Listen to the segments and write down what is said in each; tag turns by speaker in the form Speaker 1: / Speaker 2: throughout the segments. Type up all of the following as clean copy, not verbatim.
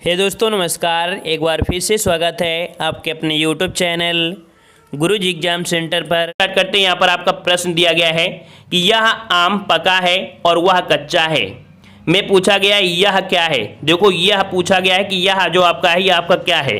Speaker 1: दोस्तों नमस्कार, एक बार फिर से स्वागत है आपके अपने यूट्यूब चैनल गुरुजी एग्जाम सेंटर पर। स्टार्ट करते हैं। यहाँ पर आपका प्रश्न दिया गया है कि यह आम पका है और वह कच्चा है। मैं पूछा गया यह क्या है। देखो यह पूछा गया है कि यह जो आपका है यह आपका क्या है।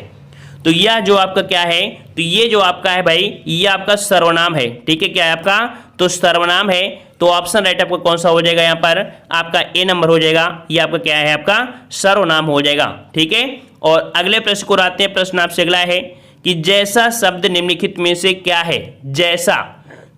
Speaker 1: तो यह जो आपका क्या है, तो ये जो आपका है भाई ये आपका सर्वनाम है। ठीक है, क्या है आपका, तो सर्वनाम है। तो ऑप्शन राइट आपका कौन सा हो जाएगा, यहाँ पर आपका ए नंबर हो जाएगा। ये आपका क्या है, आपका सर्वनाम हो जाएगा। ठीक है, और अगले प्रश्न को आते हैं। प्रश्न आपसे अगला है कि जैसा शब्द निम्नलिखित में से क्या है। जैसा,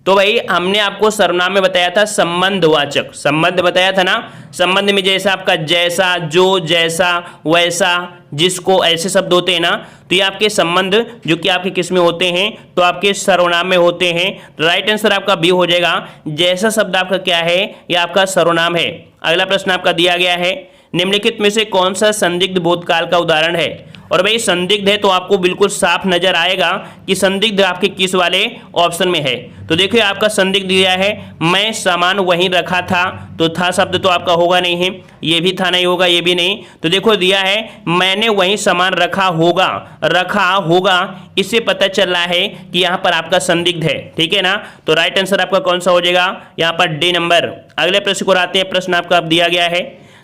Speaker 1: तो भाई हमने आपको सर्वनाम में बताया था संबंधवाचक, संबंध बताया था ना। संबंध में जैसा आपका जैसा, जो, जैसा, वैसा, जिसको, ऐसे शब्द होते हैं ना। तो ये आपके संबंध जो कि आपके किस में होते हैं, तो आपके सर्वनाम में होते हैं। राइट आंसर आपका बी हो जाएगा। जैसा शब्द आपका क्या है, ये आपका सर्वनाम है। अगला प्रश्न आपका दिया गया है, निम्नलिखित में से कौन सा संदिग्ध भूतकाल का उदाहरण है। और भाई संदिग्ध है तो आपको बिल्कुल साफ नजर आएगा कि संदिग्ध आपके किस वाले ऑप्शन में है। तो देखिए आपका संदिग्ध दिया है, मैं सामान वहीं रखा था, तो था शब्द तो आपका होगा नहीं है, ये भी था नहीं होगा, ये भी नहीं। तो देखो दिया है मैंने वहीं सामान रखा होगा, रखा होगा, इससे पता चल रहा है कि यहाँ पर आपका संदिग्ध है। ठीक है ना, तो राइट आंसर आपका कौन सा हो जाएगा, यहाँ पर डी नंबर। अगले प्रश्न को आते हैं। प्रश्न आपका दिया गया है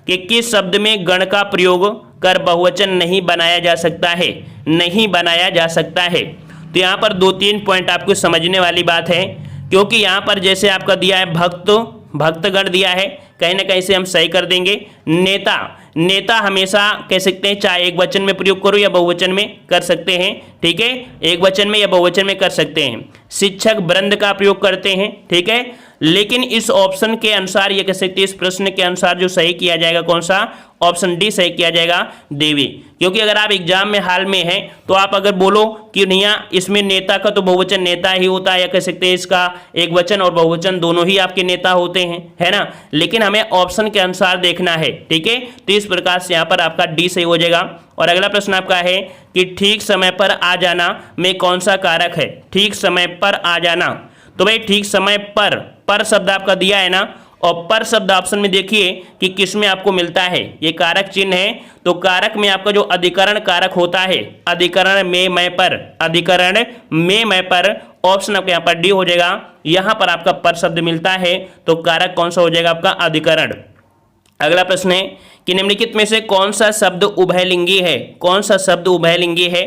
Speaker 1: कि किस शब्द में गण का प्रयोग कर बहुवचन नहीं बनाया जा सकता है, नहीं बनाया जा सकता है। तो यहाँ पर 2-3 पॉइंट आपको समझने वाली बात है, क्योंकि यहाँ पर जैसे आपका दिया है भक्त, भक्तगण दिया है, कहीं ना कहीं से हम सही कर देंगे। नेता, नेता हमेशा कह सकते हैं चाहे एक वचन में प्रयोग करो या बहुवचन में कर सकते हैं। ठीक है, एक वचन में या बहुवचन में कर सकते हैं। शिक्षक वृंद का प्रयोग करते हैं। ठीक है, लेकिन इस ऑप्शन के अनुसार ये कह सकते हैं, इस प्रश्न के अनुसार जो सही किया जाएगा कौन सा, ऑप्शन डी सही किया जाएगा, देवी। क्योंकि अगर आप एग्जाम में हाल में हैं तो आप अगर बोलो कि नहीं इसमें नेता का तो बहुवचन नेता ही होता है, या कह सकते हैं इसका एक वचन और बहुवचन दोनों ही आपके नेता होते हैं, है ना। लेकिन हमें ऑप्शन के अनुसार देखना है। ठीक है, तो इस प्रकार से यहाँ पर आपका डी सही हो जाएगा। और अगला प्रश्न आपका है कि ठीक समय पर आ जाना में कौन सा कारक है। ठीक समय पर आ जाना, तो भाई ठीक समय पर शब्द आपका दिया है ना, और पर शब्द ऑप्शन में देखिए कि किस में आपको मिलता है, ये कारक चिन्ह है। तो कारक में आपका जो अधिकरण कारक होता है, अधिकरण में, मैं पर, अधिकरण में, मैं पर, ऑप्शन आपका यहाँ पर डी हो जाएगा। यहाँ पर आपका पर शब्द मिलता है, तो कारक कौन सा हो जाएगा, आपका अधिकरण। अगला प्रश्न है कि निम्नलिखित में से कौन सा शब्द उभयलिंगी है। कौन सा शब्द उभयलिंगी है।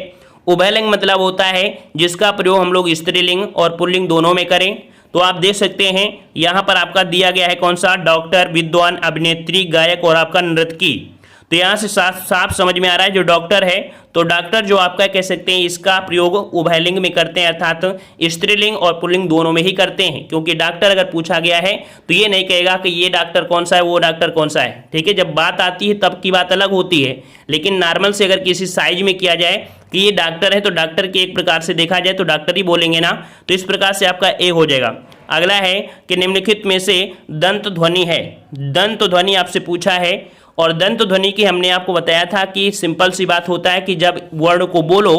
Speaker 1: उभयलिंग मतलब होता है जिसका प्रयोग हम लोग स्त्रीलिंग और पुल्लिंग दोनों में करें। तो आप देख सकते हैं यहाँ पर आपका दिया गया है कौन सा, डॉक्टर, विद्वान, अभिनेत्री, गायक और आपका नर्तकी। तो यहाँ से साफ साफ समझ में आ रहा है जो डॉक्टर है, तो डॉक्टर जो आपका कह सकते हैं इसका प्रयोग उभयलिंग में करते हैं, अर्थात स्त्रीलिंग और पुल्लिंग दोनों में ही करते हैं। क्योंकि डॉक्टर अगर पूछा गया है तो ये नहीं कहेगा कि ये डॉक्टर कौन सा है, वो डॉक्टर कौन सा है। ठीक है, जब बात आती है तब की बात अलग होती है, लेकिन नॉर्मल से अगर किसी साइज में किया जाए कि ये डॉक्टर है तो डॉक्टर के एक प्रकार से देखा जाए तो डॉक्टर ही बोलेंगे ना। तो इस प्रकार से आपका ए हो जाएगा। अगला है कि निम्नलिखित में से दंत ध्वनि है। दंत ध्वनि आपसे पूछा है, और दंत ध्वनि की हमने आपको बताया था कि सिंपल सी बात होता है कि जब वर्ड को बोलो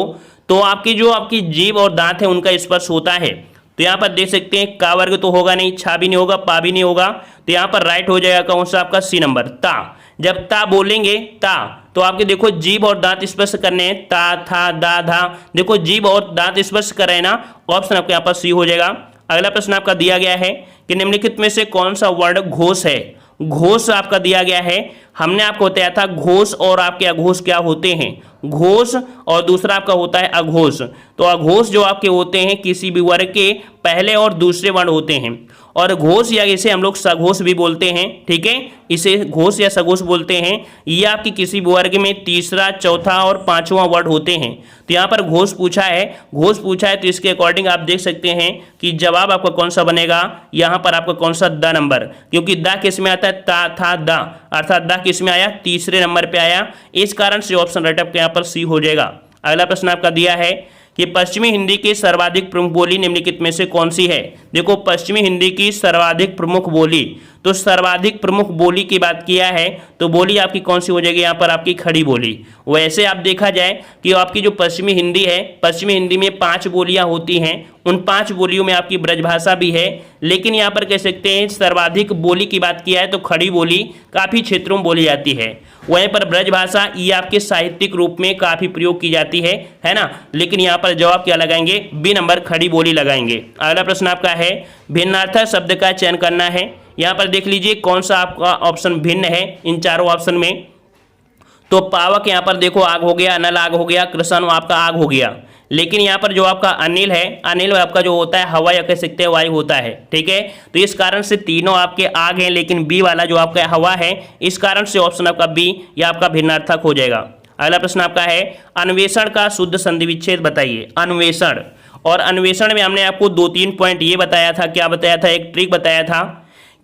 Speaker 1: तो आपकी जो आपकी जीभ और दांत है उनका स्पर्श होता है। तो यहाँ पर देख सकते हैं का वर्ग तो होगा नहीं, छा भी नहीं होगा, पा भी नहीं होगा। तो यहाँ पर राइट हो जाएगा कौन सा, आपका सी नंबर, ता। जब ता बोलेंगे ता, तो आपके देखो जीभ और दांत स्पर्श करने हैं, ता, था, दा, धा। देखो जीभ और दांत स्पर्श कर रहे हैं ना, ऑप्शन आपके यहाँ पर सी हो जाएगा। अगला प्रश्न आपका दिया गया है कि निम्नलिखित में से कौन सा वर्ड घोष है। घोष आपका दिया गया है, हमने आपको बताया था घोष और आपके अघोष क्या होते हैं, घोष और दूसरा आपका होता है अघोष। तो अघोष जो आपके होते हैं किसी भी वर्ग के पहले और दूसरे वर्ण होते हैं, और घोष या इसे हम लोग सघोष भी बोलते हैं। ठीक है, इसे घोष या सघोष बोलते हैं। ये आपकी किसी भी वर्ग में तीसरा, चौथा और पांचवा वर्ड होते हैं। तो यहाँ पर घोष पूछा है, घोष पूछा है, तो इसके अकॉर्डिंग आप देख सकते हैं कि जवाब आपका कौन सा बनेगा, यहाँ पर आपका कौन सा, द नंबर। क्योंकि दा किस में आता है, ता, था, दा, अर्थात दा किस में आया, तीसरे नंबर पे आया। इस कारण से ऑप्शन राइट आपके यहाँ पर सी हो जाएगा। अगला प्रश्न आपका दिया है कि पश्चिमी हिंदी की सर्वाधिक प्रमुख बोली निम्नलिखित में से कौन सी है। देखो पश्चिमी हिंदी की सर्वाधिक प्रमुख बोली, तो सर्वाधिक प्रमुख बोली की बात किया है तो बोली आपकी कौन सी हो जाएगी यहाँ पर आपकी खड़ी बोली। वैसे आप देखा जाए कि आपकी जो पश्चिमी हिंदी है, पश्चिमी हिंदी में 5 बोलियां होती हैं, उन 5 बोलियों में आपकी ब्रजभाषा भी है, लेकिन यहाँ पर कह सकते हैं सर्वाधिक बोली की बात किया है तो खड़ी बोली काफ़ी क्षेत्रों में बोली जाती है। वहीं पर ब्रजभाषा ये आपके साहित्यिक रूप में काफ़ी प्रयोग की जाती है ना। लेकिन यहाँ पर जवाब क्या लगाएंगे, बी नंबर खड़ी बोली लगाएंगे। अगला प्रश्न आपका है भिन्नार्थक शब्द का चयन करना है। यहाँ पर देख लीजिए कौन सा आपका ऑप्शन भिन्न है इन चारों ऑप्शन में। तो पावक यहाँ पर देखो आग हो गया, अनल आग हो गया, कृष्ण आपका आग हो गया। लेकिन यहाँ पर जो आपका अनिल है, अनिल आपका जो होता है हवा या कह सकते हैं वायु होता है, ठीक है। तो इस कारण से तीनों आपके आग हैं, लेकिन बी वाला जो आपका हवा है, इस कारण से ऑप्शन आपका बी या आपका भिन्नार्थक हो जाएगा। अगला प्रश्न आपका है अन्वेषण का शुद्ध संधि विच्छेद बताइए। अन्वेषण, और अन्वेषण में हमने आपको 2-3 पॉइंट ये बताया था, क्या बताया था, एक ट्रिक बताया था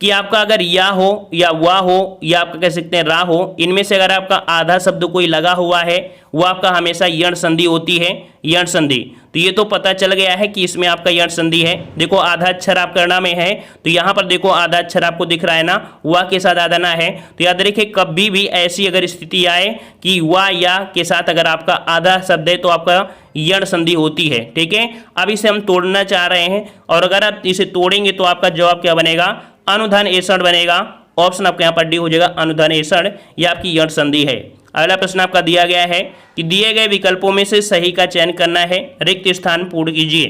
Speaker 1: कि आपका अगर या हो या वा हो या आपका कह सकते हैं रा हो, इनमें से अगर आपका आधा शब्द कोई लगा हुआ है वो आपका हमेशा यण संधि होती है, यण संधि। तो ये तो पता चल गया है कि इसमें आपका यण संधि है। देखो आधा अक्षर आपका ण में है तो यहाँ पर देखो आधा अक्षर आपको दिख रहा है ना, वा के साथ आधा ना है। तो याद रखिए कभी भी ऐसी अगर स्थिति आए कि वा या के साथ अगर आपका आधा शब्द है तो आपका यण संधि होती है, ठीक है। अब इसे हम तोड़ना चाह रहे हैं और अगर आप इसे तोड़ेंगे तो आपका जवाब क्या बनेगा, अनुधान एषण बनेगा। ऑप्शन आपका यहाँ पर डी हो जाएगा, अनुधान एषण, यह आपकी यण संधि है। अगला प्रश्न आपका दिया गया है कि दिए गए विकल्पों में से सही का चयन करना है, रिक्त स्थान पूर्ण कीजिए।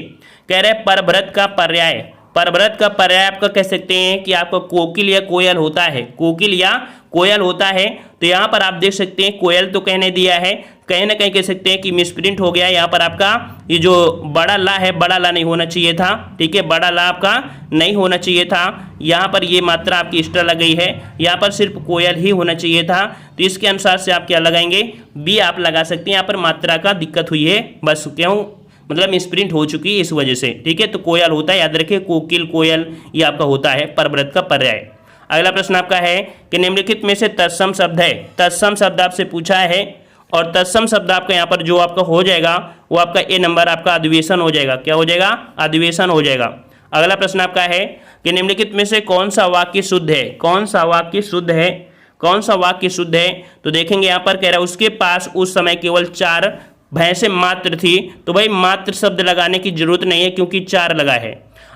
Speaker 1: कह रहे परभृत का पर्याय, परभृत का पर्याय आपका कह सकते हैं कि आपका कोकिल या कोयल होता है, कोकिल या कोयल होता है। तो यहाँ पर आप देख सकते हैं कोयल तो कहने दिया है, कहीं ना कहीं कह सकते हैं कि मिसप्रिंट हो गया। यहाँ पर आपका ये जो बड़ा ला है, बड़ा ला नहीं होना चाहिए था, ठीक है, बड़ा ला आपका नहीं होना चाहिए था। यहाँ पर ये मात्रा आपकी एक्स्ट्रा लग गई है, यहाँ पर सिर्फ कोयल ही होना चाहिए था। तो इसके अनुसार से आप क्या लगाएंगे, बी आप लगा सकते हैं। यहाँ पर मात्रा का दिक्कत हुई है, बस क्यों मतलब मिसप्रिंट हो चुकी है इस वजह से, ठीक है। तो कोयल होता है, याद रखिए कोकिल कोयल ये आपका होता है परभृत का पर्याय। अगला प्रश्न आपका है कि निम्नलिखित में से तत्सम शब्द है, तत्सम शब्द आपसे पूछा है और तत्सम शब्द आपका यहाँ पर जो आपका हो जाएगा वो आपका ए नंबर आपका अधिवेशन हो जाएगा। क्या हो जाएगा, अधिवेशन हो जाएगा। अगला प्रश्न आपका है कि निम्नलिखित में से कौन सा वाक्य शुद्ध है, कौन सा वाक्य शुद्ध है, कौन सा वाक्य शुद्ध है। तो देखेंगे यहाँ पर कह रहा है उसके पास उस समय केवल 4 भैंसें मात्र थी। तो भाई मात्र शब्द लगाने की जरूरत नहीं है क्योंकि 4 लगा है।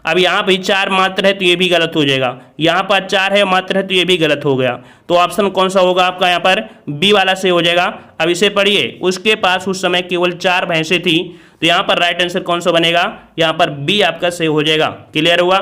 Speaker 1: अब यहाँ भी 4 मात्र है तो ये भी गलत हो जाएगा, यहाँ पर 4 है मात्र है तो ये भी गलत हो गया। तो ऑप्शन कौन सा होगा आपका यहाँ पर, बी वाला से हो जाएगा। अब इसे पढ़िए, उसके पास उस समय केवल 4 भैंसें थी, तो यहाँ पर राइट आंसर कौन सा बनेगा, यहाँ पर बी आपका सही हो जाएगा। क्लियर हुआ।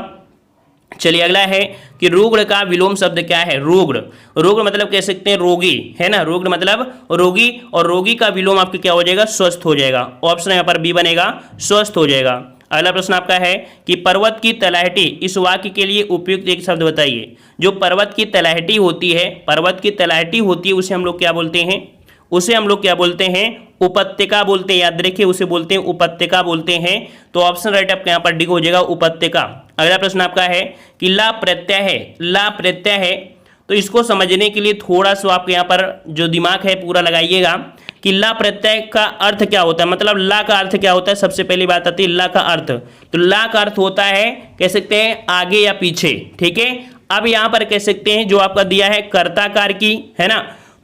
Speaker 1: चलिए अगला है कि रुग्ण का विलोम शब्द क्या है। रुग्ण, रुग्ण मतलब कह सकते हैं रोगी, है ना, रुग्ण मतलब रोगी, और रोगी का विलोम आपके क्या हो जाएगा, स्वस्थ हो जाएगा। ऑप्शन यहाँ पर बी बनेगा, स्वस्थ हो जाएगा। अगला प्रश्न आपका है कि पर्वत की तलहटी, इस वाक्य के लिए उपयुक्त एक शब्द बताइए। जो पर्वत की तलहटी होती है, पर्वत की तलहटी होती है उसे हम लोग क्या बोलते हैं, उसे हम लोग क्या बोलते हैं, उपत्यका बोलते हैं। याद रखिए उसे बोलते हैं उपत्यका बोलते हैं। तो ऑप्शन राइट आपका यहाँ पर डी हो जाएगा, उपत्यका। अगला प्रश्न आपका है कि ला प्रत्यय है, ला प्रत्यय है। तो इसको समझने के लिए थोड़ा सा आपके यहाँ पर जो दिमाग है पूरा लगाइएगा कि ला प्रत्यय का अर्थ क्या होता है, मतलब ला का अर्थ क्या होता है। सबसे पहली बात आती है ला का अर्थ। तो ला का अर्थ होता है कह सकते हैं आगे या पीछे, ठीक है। अब यहाँ पर कह सकते हैं जो आपका दिया है कर्ताकार की, है ना,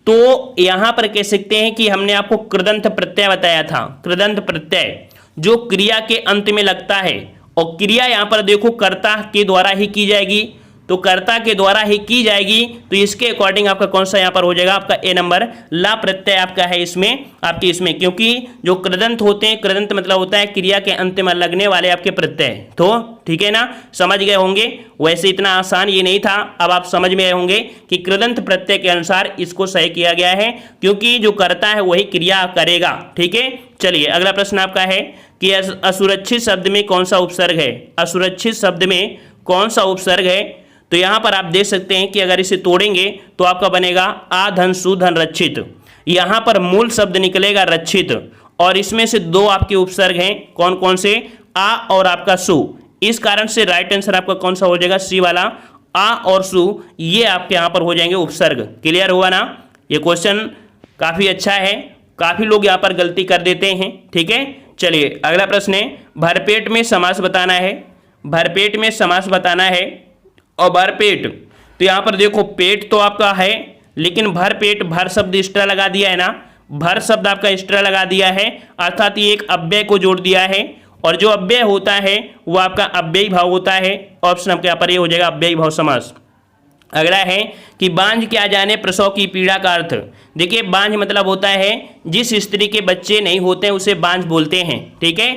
Speaker 1: तो यहाँ पर कह सकते हैं कि हमने आपको कृदंत प्रत्यय बताया था। कृदंत प्रत्यय जो क्रिया के अंत में लगता है, और क्रिया यहाँ पर देखो कर्ता के द्वारा ही की जाएगी, तो कर्ता के द्वारा ही की जाएगी। तो इसके अकॉर्डिंग आपका कौन सा यहाँ पर हो जाएगा, आपका ए नंबर ला प्रत्यय आपका है इसमें, आपके इसमें, क्योंकि जो कृदंत होते हैं, कृदंत मतलब होता है क्रिया के अंत में लगने वाले आपके प्रत्यय। तो ठीक है ना, समझ गए होंगे। वैसे इतना आसान ये नहीं था, अब आप समझ में आए होंगे कि कृदंत प्रत्यय के अनुसार इसको सही किया गया है, क्योंकि जो करता है वही क्रिया करेगा, ठीक है। चलिए अगला प्रश्न आपका है कि असुरक्षित शब्द में कौन सा उपसर्ग है। असुरक्षित शब्द में कौन सा उपसर्ग है। तो यहाँ पर आप देख सकते हैं कि अगर इसे तोड़ेंगे तो आपका बनेगा आ धन सु धन रक्षित। यहाँ पर मूल शब्द निकलेगा रक्षित, और इसमें से 2 आपके उपसर्ग हैं, कौन कौन से, आ और आपका सु। इस कारण से राइट आंसर आपका कौन सा हो जाएगा, सी वाला, आ और सु, ये आपके यहाँ पर हो जाएंगे उपसर्ग। क्लियर हुआ ना। ये क्वेश्चन काफ़ी अच्छा है, काफ़ी लोग यहाँ पर गलती कर देते हैं, ठीक है। चलिए अगला प्रश्न है, भरपेट में समास बताना है। भरपेट में समास बताना है, और भरपेट तो यहाँ पर देखो पेट तो आपका है, लेकिन भर पेट, भर शब्द एक्स्ट्रा लगा दिया है ना, भर शब्द आपका एक्स्ट्रा लगा दिया है, अर्थात ये एक अव्यय को जोड़ दिया है, और जो अव्यय होता है वो आपका अव्ययी भाव होता है। ऑप्शन आपके यहाँ पर ये हो जाएगा अव्ययी भाव समास। अगला है कि बांझ क्या जाने प्रसव की पीड़ा का अर्थ। देखिए बांझ मतलब होता है जिस स्त्री के बच्चे नहीं होते हैं उसे बांझ बोलते हैं, ठीक है।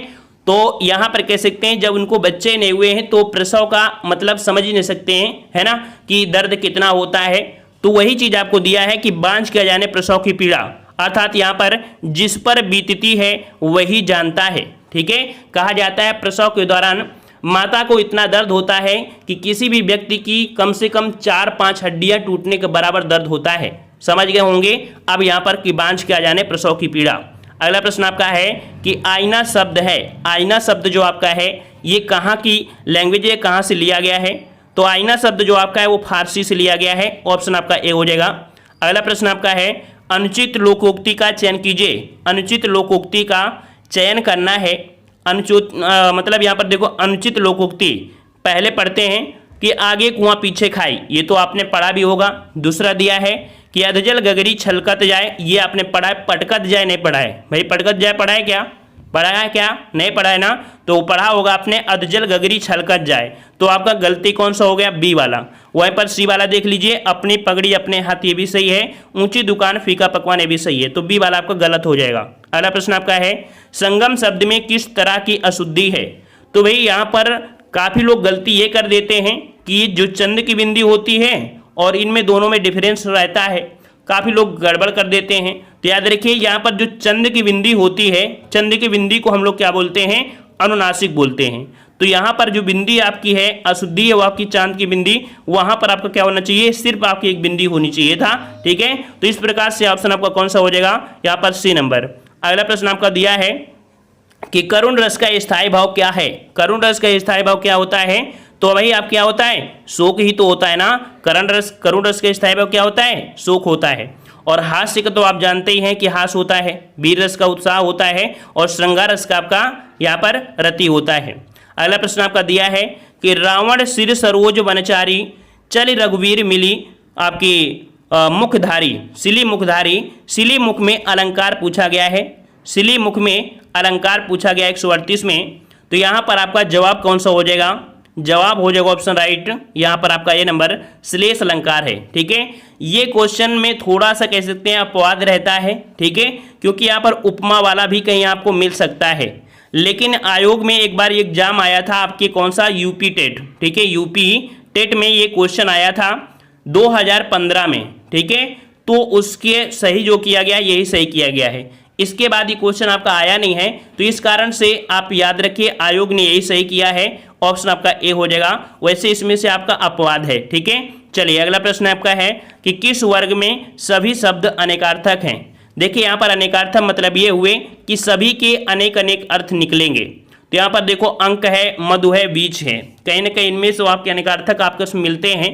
Speaker 1: तो यहाँ पर कह सकते हैं जब उनको बच्चे नहीं हुए हैं तो प्रसव का मतलब समझ ही नहीं सकते हैं, है ना, कि दर्द कितना होता है। तो वही चीज आपको दिया है कि बांझ क्या जाने प्रसव की पीड़ा, अर्थात यहाँ पर जिस पर बीतती है वही जानता है, ठीक है। कहा जाता है प्रसव के दौरान माता को इतना दर्द होता है कि किसी भी व्यक्ति की कम से कम 4-5 हड्डियां टूटने के बराबर दर्द होता है। समझ गए होंगे अब यहाँ पर कि बांझ क्या जाने प्रसव की पीड़ा। अगला प्रश्न आपका है कि आईना शब्द है, आईना शब्द जो आपका है ये कहाँ की लैंग्वेज है, कहाँ से लिया गया है। तो आईना शब्द जो आपका है वो फारसी से लिया गया है। ऑप्शन आपका ए हो जाएगा। अगला प्रश्न आपका है अनुचित लोकोक्ति का चयन कीजिए। अनुचित लोकोक्ति का चयन करना है। अनुचित मतलब यहाँ पर देखो अनुचित लोकोक्ति पहले पढ़ते हैं कि आगे कुआं पीछे खाई, ये तो आपने पढ़ा भी होगा। दूसरा दिया है कि अधजल गगरी छलकत जाए, ये आपने पढ़ा है। पटकत जाए नहीं पढ़ा है भाई, पटकत जाए पढ़ा है क्या, पढ़ा है क्या, नहीं पढ़ा है ना, तो पढ़ा होगा आपने अधजल गगरी छलकत जाए। तो आपका गलती कौन सा हो गया, बी वाला। वहीं पर सी वाला देख लीजिए अपनी पगड़ी अपने हाथ, ये भी सही है। ऊंची दुकान फीका पकवान, ये भी सही है। तो बी वाला आपका गलत हो जाएगा। अगला प्रश्न आपका है संगम शब्द में किस तरह की अशुद्धि है। तो भाई यहाँ पर काफी लोग गलती ये कर देते हैं कि जो चंद की बिंदी होती है और इनमें दोनों में डिफरेंस रहता है, काफी लोग गड़बड़ कर देते हैं। तो याद रखिए यहाँ पर जो चंद की बिंदी होती है, चंद की बिंदी को हम लोग क्या बोलते हैं, अनुनासिक बोलते हैं। तो यहाँ पर जो बिंदी आपकी है अशुद्धि है वो आपकी चांद की बिंदी, वहां पर आपका क्या होना चाहिए, सिर्फ आपकी एक बिंदी होनी चाहिए था, ठीक है। तो इस प्रकार से ऑप्शन आपका कौन सा हो जाएगा, यहाँ पर सी नंबर। अगला प्रश्न आपका दिया है कि करुण रस का स्थायी भाव क्या है। करुण रस का स्थायी भाव क्या होता है, तो भाई आप क्या होता है, शोक ही तो होता है ना। करुण रस का स्थायी भाव क्या होता है, शोक होता है। और हास्य का तो आप जानते ही हैं कि हास होता है, वीर रस का उत्साह होता है, और श्रृंगार रस का आपका यहाँ पर रति होता है। अगला प्रश्न आपका दिया है कि रावण सिर सरोज वनचारी चल रघुवीर मिली आपकी मुखधारी, सिली मुखधारी। सिली मुख में अलंकार पूछा गया है, सिली मुख में अलंकार पूछा गया 138 में। तो यहाँ पर आपका जवाब कौन सा हो जाएगा, जवाब हो जाएगा ऑप्शन राइट, यहाँ पर आपका ये नंबर श्लेष अलंकार है, ठीक है। ये क्वेश्चन में थोड़ा सा कह सकते हैं अपवाद रहता है, ठीक है, क्योंकि यहाँ पर उपमा वाला भी कहीं आपको मिल सकता है। लेकिन आयोग में एक बार एग्जाम आया था आपके कौन सा, यूपी टेट, ठीक है, यूपी टेट में ये क्वेश्चन आया था 2015 में, ठीक है। तो उसके सही जो किया गया यही सही किया गया है। इसके बाद ये क्वेश्चन आपका आया नहीं है, तो इस कारण से आप याद रखिए आयोग ने यही सही किया है। ऑप्शन आपका ए हो जाएगा। वैसे इसमें से आपका अपवाद है, ठीक है। चलिए अगला प्रश्न आपका है कि किस वर्ग में सभी शब्द अनेकार्थक हैं। देखिए यहाँ पर अनेकार्थक मतलब ये हुए कि सभी के अनेक अनेक अर्थ निकलेंगे। तो यहाँ पर देखो अंक है, मधु है, बीच है, कहीं ना कहीं इनमें से आपके अनेकार्थक आपको मिलते हैं।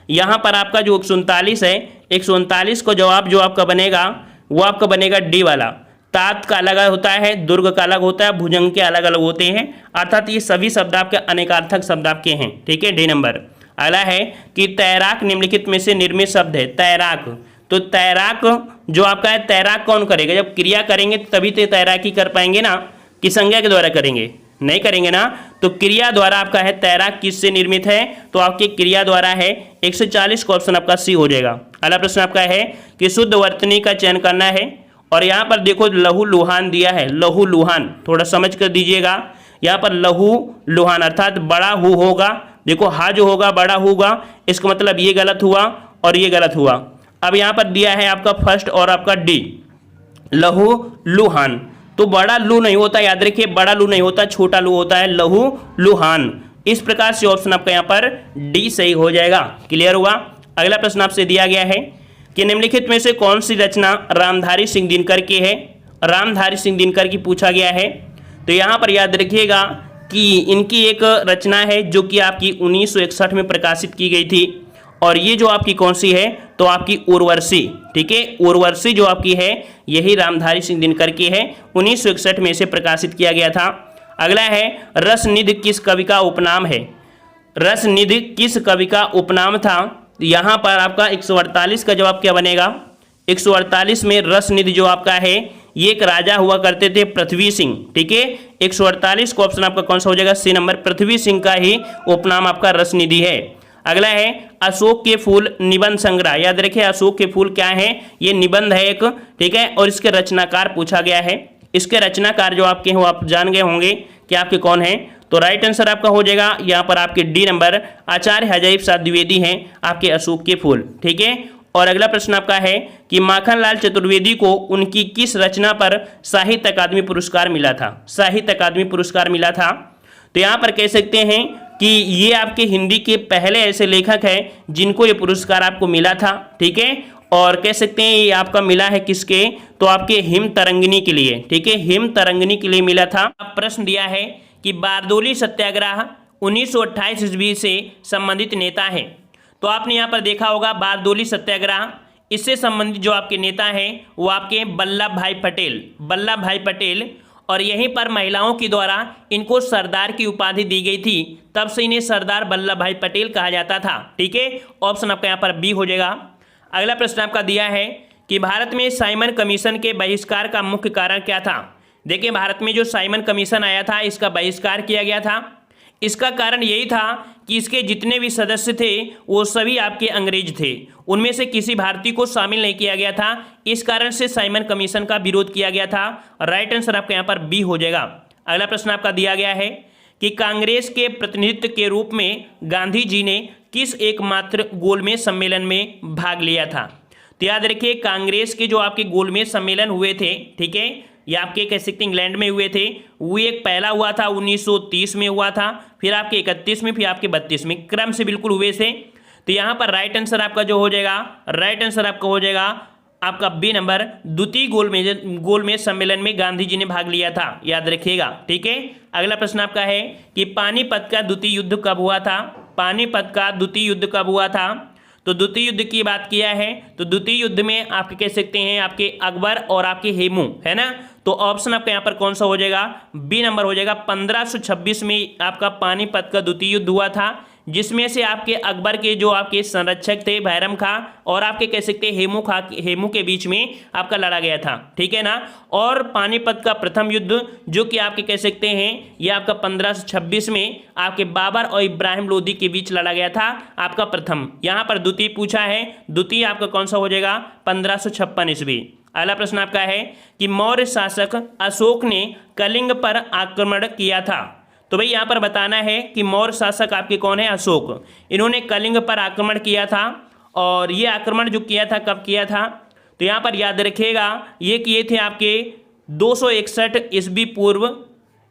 Speaker 1: यहाँ पर आपका जो 139 है, 139 को जवाब जो आपका बनेगा वो आपका बनेगा डी वाला। तात का अलग होता है, दुर्ग का अलग होता है, भुजंग के अलग अलग होते हैं, अर्थात ये सभी शब्द आपके अनेकार्थक शब्द आपके हैं, ठीक है, डी नंबर। अगला है कि तैराक निम्नलिखित में से निर्मित शब्द है। तैराक, तो तैराक जो आपका है, तैराक कौन करेगा, जब क्रिया करेंगे तभी तो तैराकी कर पाएंगे ना, कि संज्ञा के द्वारा करेंगे, नहीं करेंगे ना। तो क्रिया द्वारा आपका है तैराक किससे निर्मित है, तो आपकी क्रिया द्वारा है। 140 का ऑप्शन आपका सी हो जाएगा। अगला प्रश्न आपका है कि शुद्ध वर्तनी का चयन करना है, और यहाँ पर देखो लहू लुहान दिया है, लहू लुहान थोड़ा समझ कर दीजिएगा। यहाँ पर लहू लुहान अर्थात बड़ा हु होगा, देखो हा जो होगा बड़ा होगा, इसका मतलब ये गलत हुआ और ये गलत हुआ। अब यहाँ पर दिया है आपका फर्स्ट और आपका डी, लहू लुहान, तो बड़ा लू नहीं होता, याद रखिए बड़ा लू नहीं होता, छोटा लू होता है, लहू लुहान। इस प्रकार से ऑप्शन आपका यहाँ पर डी सही हो जाएगा। क्लियर हुआ। अगला प्रश्न आपसे दिया गया है कि निम्नलिखित में से कौन सी रचना रामधारी सिंह दिनकर की है। रामधारी सिंह दिनकर की पूछा गया है। तो यहाँ पर याद रखिएगा कि इनकी एक रचना है जो कि आपकी 1961 में प्रकाशित की गई थी, और ये जो आपकी कौन सी है, तो आपकी उर्वशी, ठीक है, उर्वशी जो आपकी है यही रामधारी सिंह दिनकर की है, 1961 में इसे प्रकाशित किया गया था। अगला है रसनिधि किस कवि का उपनाम है। रसनिधि किस कवि का उपनाम था, तो यहाँ पर आपका 148 का जवाब क्या बनेगा? 148 में रस निधि जो आपका है ये एक राजा हुआ करते थे पृथ्वी सिंह। ठीक है, 148 का ऑप्शन आपका कौन सा हो जाएगा? सी नंबर, पृथ्वी सिंह का ही उपनाम आपका रस निधि है। अगला है अशोक के फूल निबंध संग्रह। याद रखिए अशोक के फूल क्या है? ये निबंध है एक। ठीक है, और इसके रचनाकार पूछा गया है। इसके रचनाकार जो आपके हैं वो आप जान गए होंगे कि आपके कौन है। तो राइट आंसर आपका हो जाएगा यहाँ पर आपके डी नंबर, आचार्य अजैब प्रसाद द्विवेदी हैं आपके अशोक के फूल। ठीक है, और अगला प्रश्न आपका है कि माखनलाल चतुर्वेदी को उनकी किस रचना पर साहित्य अकादमी पुरस्कार मिला था? साहित्य अकादमी पुरस्कार मिला था। तो यहाँ पर कह सकते हैं कि ये आपके हिंदी के पहले ऐसे लेखक हैं जिनको ये पुरस्कार आपको मिला था। ठीक है, और कह सकते हैं ये आपका मिला है किसके? तो आपके हिम तरंगिणी के लिए। ठीक है, हिम तरंगिणी के लिए मिला था। प्रश्न दिया है कि बारदोली सत्याग्रह 1928 ईस्वी से संबंधित नेता है। तो आपने यहाँ पर देखा होगा बारदोली सत्याग्रह, इससे संबंधित जो आपके नेता हैं वो आपके वल्लभ भाई पटेल, वल्लभ भाई पटेल। और यहीं पर महिलाओं के द्वारा इनको सरदार की उपाधि दी गई थी, तब से इन्हें सरदार वल्लभ भाई पटेल कहा जाता था। ठीक है, ऑप्शन आपका यहाँ पर बी हो जाएगा। अगला प्रश्न आपका दिया है कि भारत में साइमन कमीशन के बहिष्कार का मुख्य कारण क्या था? देखिए भारत में जो साइमन कमीशन आया था इसका बहिष्कार किया गया था। इसका कारण यही था कि इसके जितने भी सदस्य थे वो सभी आपके अंग्रेज थे, उनमें से किसी भारतीय को शामिल नहीं किया गया था। इस कारण से साइमन कमीशन का विरोध किया गया था। राइट आंसर आपका यहाँ पर बी हो जाएगा। अगला प्रश्न आपका दिया गया है कि कांग्रेस के प्रतिनिधित्व के रूप में गांधी जी ने किस एकमात्र गोलमेज सम्मेलन में भाग लिया था? तो याद रखिए कांग्रेस के जो आपके गोलमेज सम्मेलन हुए थे, ठीक है, ये आपके कह सकते इंग्लैंड में हुए थे। वो एक पहला हुआ था 1930 में हुआ था, फिर आपके 31 में, फिर आपके 32 में, क्रम से बिल्कुल हुए थे। तो यहाँ पर राइट आंसर आपका जो हो जाएगा, राइट आंसर आपका हो जाएगा आपका बी नंबर, द्वितीय गोलमेज सम्मेलन में गांधी जी ने भाग लिया था। याद रखिएगा। ठीक है, अगला प्रश्न आपका है कि पानीपत का द्वितीय युद्ध कब हुआ था? पानीपत का द्वितीय युद्ध कब हुआ था? तो द्वितीय युद्ध की बात किया है तो द्वितीय युद्ध में आपके कह सकते हैं आपके अकबर और आपके हेमू, है ना। तो ऑप्शन आपका यहाँ पर कौन सा हो जाएगा? बी नंबर हो जाएगा। 1526 में आपका पानीपत का द्वितीय युद्ध हुआ था, जिसमें से आपके अकबर के जो आपके संरक्षक थे बैरम खां और आपके कह सकते हैं हेमू के बीच में आपका लड़ा गया था। ठीक है ना। और पानीपत का प्रथम युद्ध जो कि आपके कह सकते हैं ये आपका 1526 में आपके बाबर और इब्राहिम लोदी के बीच लड़ा गया था आपका प्रथम। यहाँ पर द्वितीय पूछा है, द्वितीय आपका कौन सा हो जाएगा? 1556 ईस्वी। अगला प्रश्न आपका है कि मौर्य शासक अशोक ने कलिंग पर आक्रमण किया था। तो भाई यहाँ पर बताना है कि मौर्य शासक आपके कौन है? अशोक। इन्होंने कलिंग पर आक्रमण किया था, और ये आक्रमण जो किया था कब किया था? तो यहाँ पर याद रखिएगा ये किए थे आपके 261 ईस्वी पूर्व,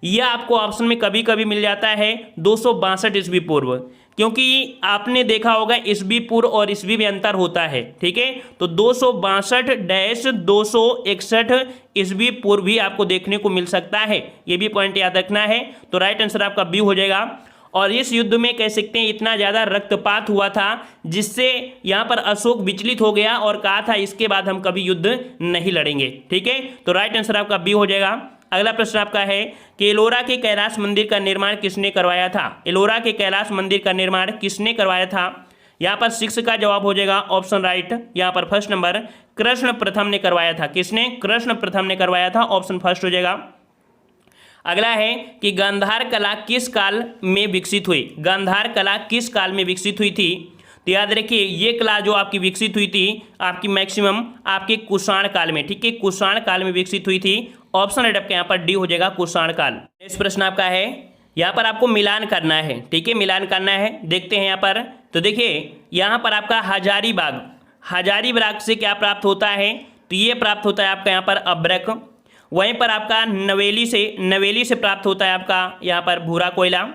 Speaker 1: यह आपको ऑप्शन में कभी कभी मिल जाता है 262 ईस्वी पूर्व, क्योंकि आपने देखा होगा ईस्वी पूर्व और ईस्वी में अंतर होता है। ठीक है, तो 262-261 ईस्वी पूर्व भी आपको देखने को मिल सकता है, ये भी पॉइंट याद रखना है। तो राइट आंसर आपका बी हो जाएगा। और इस युद्ध में कह सकते हैं इतना ज़्यादा रक्तपात हुआ था जिससे यहाँ पर अशोक विचलित हो गया और कहा था इसके बाद हम कभी युद्ध नहीं लड़ेंगे। ठीक है, तो राइट आंसर आपका बी हो जाएगा। अगला प्रश्न आपका है कि एलोरा के कैलाश मंदिर का निर्माण किसने करवाया था? एलोरा के कैलाश मंदिर का निर्माण किसने करवाया था? यहाँ पर 6 का जवाब हो जाएगा ऑप्शन राइट। यहाँ पर फर्स्ट नंबर कृष्ण प्रथम ने करवाया था। किसने? कृष्ण प्रथम ने करवाया था, ऑप्शन फर्स्ट हो जाएगा। अगला है कि गांधार कला किस काल में विकसित हुई? गांधार कला किस काल में विकसित हुई थी? तो याद रखिए ये कला जो आपकी विकसित हुई थी आपकी मैक्सिमम आपके कुषाण काल में। ठीक है, कुषाण काल में विकसित हुई थी। ऑप्शन राइट आपके यहाँ पर डी हो जाएगा, कुषाण काल। नेक्स्ट प्रश्न आपका है, यहाँ पर आपको मिलान करना है। ठीक है, मिलान करना है, देखते हैं यहाँ पर। तो देखिए यहाँ पर आपका हजारीबाग, हजारीबाग से क्या प्राप्त होता है? तो ये प्राप्त होता है आपका यहाँ पर अब्रक। वहीं पर आपका नवेली से प्राप्त होता है आपका यहाँ पर भूरा कोयला,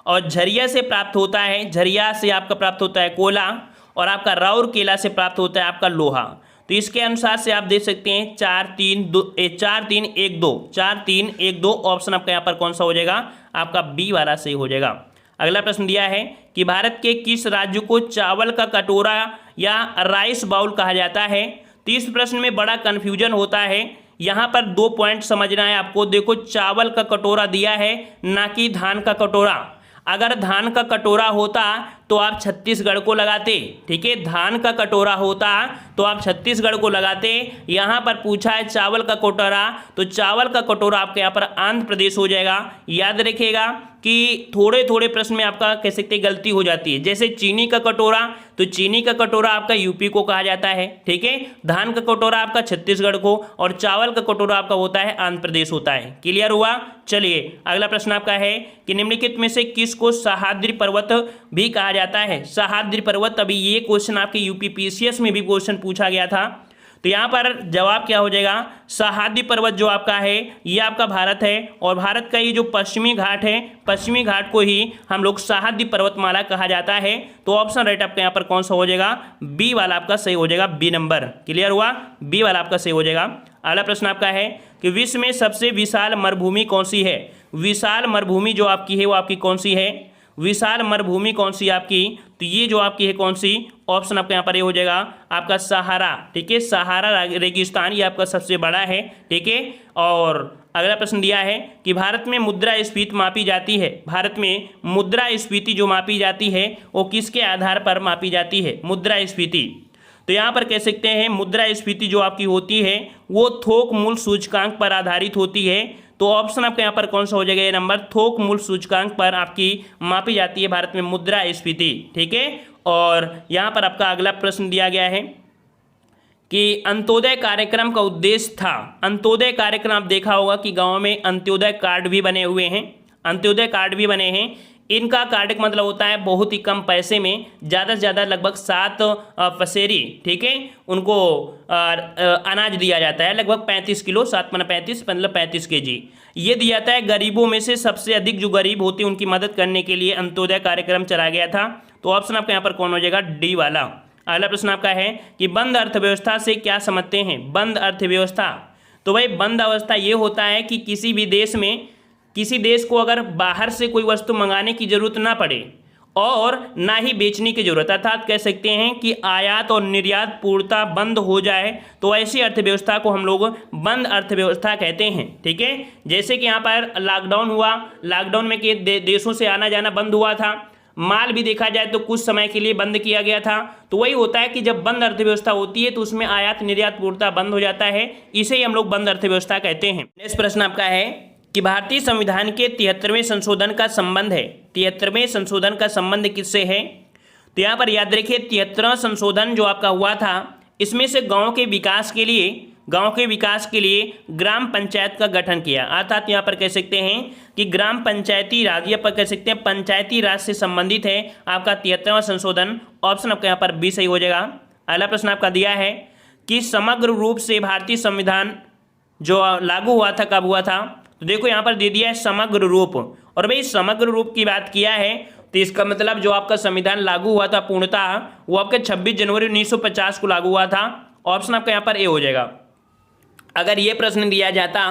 Speaker 1: और झरिया से प्राप्त होता है, झरिया से आपका प्राप्त होता है कोयला, और आपका राउरकेला से प्राप्त होता है आपका लोहा। तो इसके अनुसार से आप देख सकते हैं 4-3-1-2 ऑप्शन आपका यहाँ पर कौन सा हो जाएगा? आपका बी वाला सही हो जाएगा। अगला प्रश्न दिया है कि भारत के किस राज्य को चावल का कटोरा या राइस बाउल कहा जाता है? तो इस प्रश्न में बड़ा कन्फ्यूजन होता है। यहाँ पर 2 पॉइंट समझना है आपको। देखो चावल का कटोरा दिया है ना कि धान का कटोरा। अगर धान का कटोरा होता तो आप छत्तीसगढ़ को लगाते। ठीक है, धान का कटोरा होता तो आप छत्तीसगढ़ को लगाते। यहाँ पर पूछा है चावल का कटोरा, तो चावल का कटोरा आपके यहाँ पर आंध्र प्रदेश हो जाएगा। याद रखिएगा कि थोड़े थोड़े प्रश्न में आपका कह सकते गलती हो जाती है। जैसे चीनी का कटोरा, तो चीनी का कटोरा आपका यूपी को कहा जाता है। ठीक है, धान का कटोरा आपका छत्तीसगढ़ को, और चावल का कटोरा आपका होता है आंध्र प्रदेश होता है। क्लियर हुआ? चलिए अगला प्रश्न आपका है कि निम्नलिखित में से किसको सह्याद्री पर्वत भी कहा जाता है? सह्याद्री पर्वत, अभी ये क्वेश्चन आपके यूपीपीसीएस में भी क्वेश्चन पूछा गया था। तो यहाँ पर जवाब क्या हो जाएगा? सह्याद्री पर्वत जो आपका है ये आपका भारत है, और भारत का ये जो पश्चिमी घाट है, पश्चिमी घाट को ही हम लोग सह्याद्री पर्वतमाला कहा जाता है। तो ऑप्शन राइट आपका यहाँ पर कौन सा हो जाएगा? बी वाला आपका सही हो जाएगा, बी नंबर। क्लियर हुआ? बी वाला आपका सही हो जाएगा। अगला प्रश्न आपका है कि विश्व में सबसे विशाल मरुभूमि कौन सी है? विशाल मरुभूमि जो आपकी है वो आपकी कौन सी है? विशाल मरुभूमि कौन सी आपकी? तो ये जो आपकी है कौन सी? ऑप्शन आपका यहाँ पर ये हो जाएगा आपका सहारा। ठीक है, सहारा रेगिस्तान ये आपका सबसे बड़ा है। ठीक है, और अगला प्रश्न दिया है कि भारत में मुद्रास्फीति मापी जाती है। भारत में मुद्रास्फीति जो मापी जाती है वो किसके आधार पर मापी जाती है? मुद्रास्फीति, तो यहाँ पर कह सकते हैं मुद्रास्फीति जो आपकी होती है वो थोक मूल्य सूचकांक पर आधारित होती है। तो ऑप्शन आपका यहाँ पर कौन सा हो जाएगा? ये नंबर, थोक मूल्य सूचकांक पर आपकी मापी जाती है भारत में मुद्रास्फीति। ठीक है, और यहाँ पर आपका अगला प्रश्न दिया गया है कि अंत्योदय कार्यक्रम का उद्देश्य था। अंत्योदय कार्यक्रम आप देखा होगा कि गाँव में अंत्योदय कार्ड भी बने हुए हैं, अंत्योदय कार्ड भी बने हैं। इनका कार्ड का मतलब होता है बहुत ही कम पैसे में ज़्यादा से ज़्यादा लगभग 7 पसेरी, ठीक है, उनको अनाज दिया जाता है, लगभग 35 किलो, 7×35 मतलब 35 kg ये दिया जाता है। गरीबों में से सबसे अधिक जो गरीब होते हैं उनकी मदद करने के लिए अंत्योदय कार्यक्रम चलाया गया था। तो ऑप्शन आपका यहाँ पर कौन हो जाएगा? डी वाला। अगला प्रश्न आपका है कि बंद अर्थव्यवस्था से क्या समझते हैं? बंद अर्थव्यवस्था, तो भाई बंद अवस्था ये होता है कि किसी भी देश में, किसी देश को अगर बाहर से कोई वस्तु मंगाने की जरूरत ना पड़े और ना ही बेचने की जरूरत, अर्थात कह सकते हैं कि आयात और निर्यात पूर्णतः बंद हो जाए, तो ऐसी अर्थव्यवस्था को हम लोग बंद अर्थव्यवस्था कहते हैं। ठीक है, जैसे कि यहाँ पर लॉकडाउन हुआ, लॉकडाउन में कि देशों से आना जाना बंद हुआ था, माल भी देखा जाए तो कुछ समय के लिए बंद किया गया था। तो वही होता है कि जब बंद अर्थव्यवस्था होती है तो उसमें आयात निर्यात पूर्णतः बंद हो जाता है, इसे ही हम लोग बंद अर्थव्यवस्था कहते हैं। नेक्स्ट प्रश्न आपका है कि भारतीय संविधान के 73वें संशोधन का संबंध है। 73वें संशोधन का संबंध किससे है? तो यहाँ पर याद रखिए 73वां संशोधन जो आपका हुआ था इसमें से गांव के विकास के लिए ग्राम पंचायत का गठन किया, अर्थात यहाँ पर कह सकते हैं कि ग्राम पंचायती राज, या पर कह सकते हैं पंचायती राज से संबंधित है आपका 73वां संशोधन। ऑप्शन आपका यहाँ पर बी सही हो जाएगा। अगला प्रश्न आपका दिया है कि समग्र रूप से भारतीय संविधान जो लागू हुआ था कब हुआ था? तो देखो यहाँ पर दे दिया है समग्र रूप, और भाई समग्र रूप की बात किया है तो इसका मतलब जो आपका संविधान लागू हुआ था पूर्णतः वो आपके 26 जनवरी 1950 को लागू हुआ था। ऑप्शन आपका यहाँ पर ए हो जाएगा। अगर ये प्रश्न दिया जाता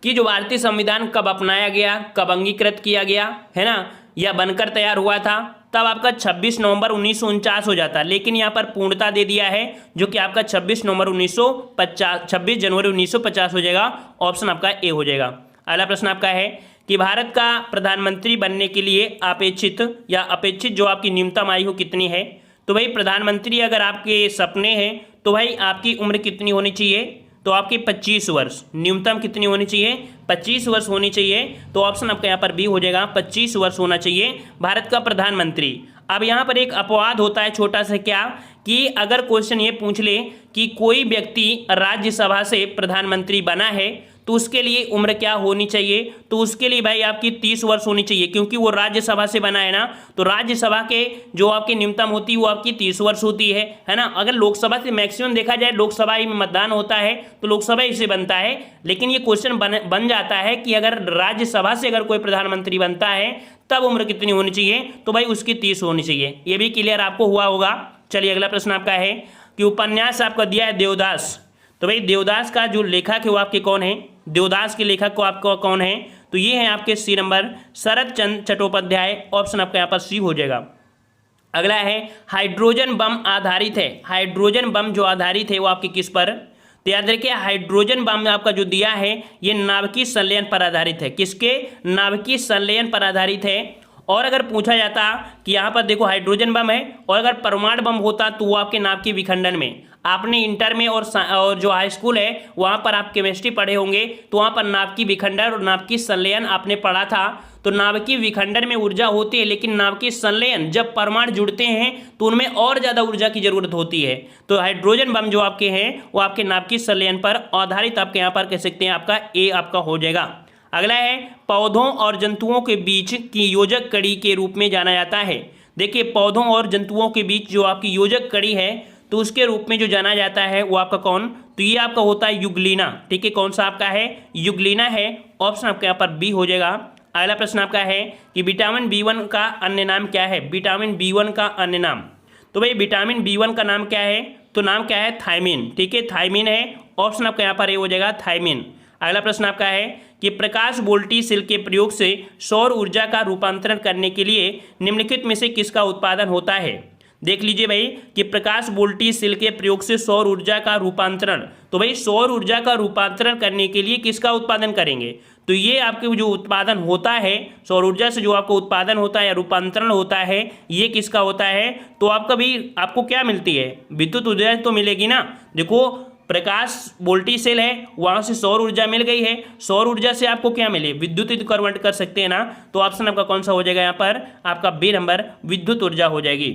Speaker 1: कि जो भारतीय संविधान कब अपनाया गया, कब अंगीकृत किया गया है ना, या बनकर तैयार हुआ था, तब आपका 26 नवंबर 1949 हो जाता, लेकिन यहाँ पर पूर्णता दे दिया है जो कि आपका 26 जनवरी 1950 हो जाएगा। ऑप्शन आपका ए हो जाएगा। अगला प्रश्न आपका है कि भारत का प्रधानमंत्री बनने के लिए अपेक्षित जो आपकी न्यूनतम आयु कितनी है? तो भाई प्रधानमंत्री अगर आपके सपने हैं तो भाई आपकी उम्र कितनी होनी चाहिए? तो आपकी 25 वर्ष, न्यूनतम कितनी होनी चाहिए? 25 वर्ष होनी चाहिए। तो ऑप्शन आपका यहाँ पर बी हो जाएगा, 25 वर्ष होना चाहिए भारत का प्रधानमंत्री। अब यहाँ पर एक अपवाद होता है छोटा सा, क्या कि अगर क्वेश्चन ये पूछ ले कि कोई व्यक्ति राज्यसभा से प्रधानमंत्री बना है तो उसके लिए उम्र क्या होनी चाहिए? तो उसके लिए भाई आपकी 30 वर्ष होनी चाहिए, क्योंकि वो राज्यसभा से बना है ना, तो राज्यसभा के जो आपकी न्यूनतम होती है वो आपकी 30 वर्ष होती है ना। अगर लोकसभा से मैक्सिमम देखा जाए, लोकसभा ही में मतदान होता है तो लोकसभा ही से बनता है, लेकिन ये क्वेश्चन बन जाता है कि अगर राज्यसभा से अगर कोई प्रधानमंत्री बनता है तब उम्र कितनी होनी चाहिए? तो भाई उसकी 30 होनी चाहिए। ये भी क्लियर आपको हुआ होगा। चलिए अगला प्रश्न आपका है कि उपन्यास आपका दिया है देवदास, तो भाई देवदास का जो लेखक है वो आपके कौन है? देवदास के लेखक को आपको कौन है? तो ये है आपके सी नंबर शरद चंद्र चट्टोपाध्याय। ऑप्शन आपका यहाँ पर सी हो जाएगा। अगला है हाइड्रोजन बम आधारित है। हाइड्रोजन बम जो आधारित है वो आपके किस पर? तो याद रखिए हाइड्रोजन बम आपका जो दिया है ये नाभिकीय संलयन पर आधारित है। किसके? नाभिकीय संलयन पर आधारित है। और अगर पूछा जाता कि यहाँ पर देखो हाइड्रोजन बम है और अगर परमाणु बम होता तो वो आपके नाभिकीय विखंडन में, आपने इंटर में और जो हाई स्कूल है वहाँ पर आप केमिस्ट्री पढ़े होंगे, तो वहाँ पर नाभिकीय विखंडन और नाभिकीय संलयन आपने पढ़ा था। तो नाभिकीय विखंडन में ऊर्जा होती है, लेकिन नाभिकीय संलयन जब परमाणु जुड़ते हैं तो उनमें और ज़्यादा ऊर्जा की जरूरत होती है। तो हाइड्रोजन बम जो आपके हैं वो आपके नाभिकीय संलयन पर आधारित आपके यहाँ पर कह सकते हैं, आपका ए आपका हो जाएगा। अगला है पौधों और जंतुओं के बीच की योजक कड़ी के रूप में जाना जाता है। देखिए पौधों और जंतुओं के बीच जो आपकी योजक कड़ी है तो उसके रूप में जो जाना जाता है वो आपका कौन, तो ये आपका होता है युग्लिना। ठीक है, कौन सा आपका है, युग्लिना है। ऑप्शन आपके यहाँ पर बी हो जाएगा। अगला प्रश्न आपका है कि विटामिन बी1 का अन्य नाम क्या है। विटामिन बी1 का अन्य नाम, तो भाई विटामिन बी1 का नाम क्या है, तो नाम क्या है, थायमिन। ठीक है, थायमिन है। ऑप्शन आपका यहाँ पर ये हो जाएगा थायमिन। अगला प्रश्न आपका है कि प्रकाश वोल्टी सेल के प्रयोग से सौर ऊर्जा का रूपांतरण करने के लिए निम्नलिखित में से किसका उत्पादन होता है। देख लीजिए भाई कि प्रकाश वोल्टी सेल के प्रयोग से सौर ऊर्जा का रूपांतरण, तो भाई सौर ऊर्जा का रूपांतरण करने के लिए किसका उत्पादन करेंगे, तो ये आपके जो उत्पादन होता है सौर ऊर्जा से जो आपको उत्पादन होता है या रूपांतरण होता है ये किसका होता है, तो आपका भी आपको क्या मिलती है, विद्युत ऊर्जा तो मिलेगी ना। देखो प्रकाश वोल्टी सेल है, वहाँ से सौर ऊर्जा मिल गई है, सौर ऊर्जा से आपको क्या मिले, विद्युत कन्वर्ट कर सकते हैं ना। तो ऑप्शन आपका कौन सा हो जाएगा यहाँ पर, आपका बी नंबर विद्युत ऊर्जा हो जाएगी।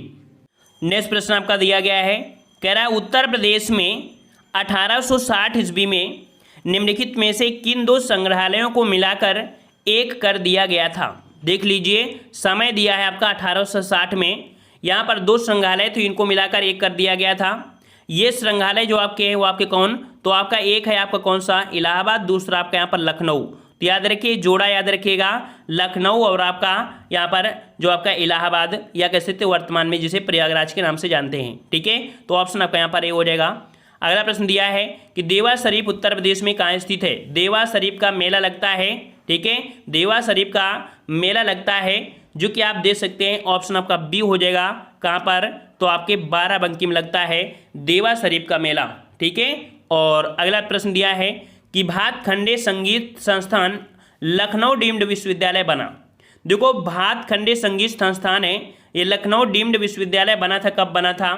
Speaker 1: नेक्स्ट प्रश्न आपका दिया गया है, कह रहा है उत्तर प्रदेश में 1860 ईस्वी में निम्नलिखित में से किन दो संग्रहालयों को मिलाकर एक कर दिया गया था। देख लीजिए समय दिया है आपका 1860 में, यहाँ पर दो संग्रहालय थे, इनको मिलाकर एक कर दिया गया था। ये संग्रहालय जो आपके हैं वो आपके कौन, तो आपका एक है आपका कौन सा, इलाहाबाद, दूसरा आपका यहाँ पर लखनऊ। तो याद रखिए, जोड़ा याद रखिएगा, लखनऊ और आपका यहाँ पर जो आपका इलाहाबाद या कह सकते वर्तमान में जिसे प्रयागराज के नाम से जानते हैं। ठीक है, तो ऑप्शन आपका यहाँ पर ए हो जाएगा। अगला प्रश्न दिया है कि देवा शरीफ उत्तर प्रदेश में कहाँ स्थित है। देवा शरीफ का मेला लगता है, ठीक है, देवा शरीफ का मेला लगता है जो कि आप देख सकते हैं, ऑप्शन आपका बी हो जाएगा। कहाँ पर, तो आपके बाराबंकी में लगता है देवा शरीफ का मेला। ठीक है, और अगला प्रश्न दिया है कि भातखंडे संगीत संस्थान लखनऊ डीम्ड विश्वविद्यालय बना। देखो भातखंडे संगीत संस्थान है, ये लखनऊ डीम्ड विश्वविद्यालय बना था, कब बना था,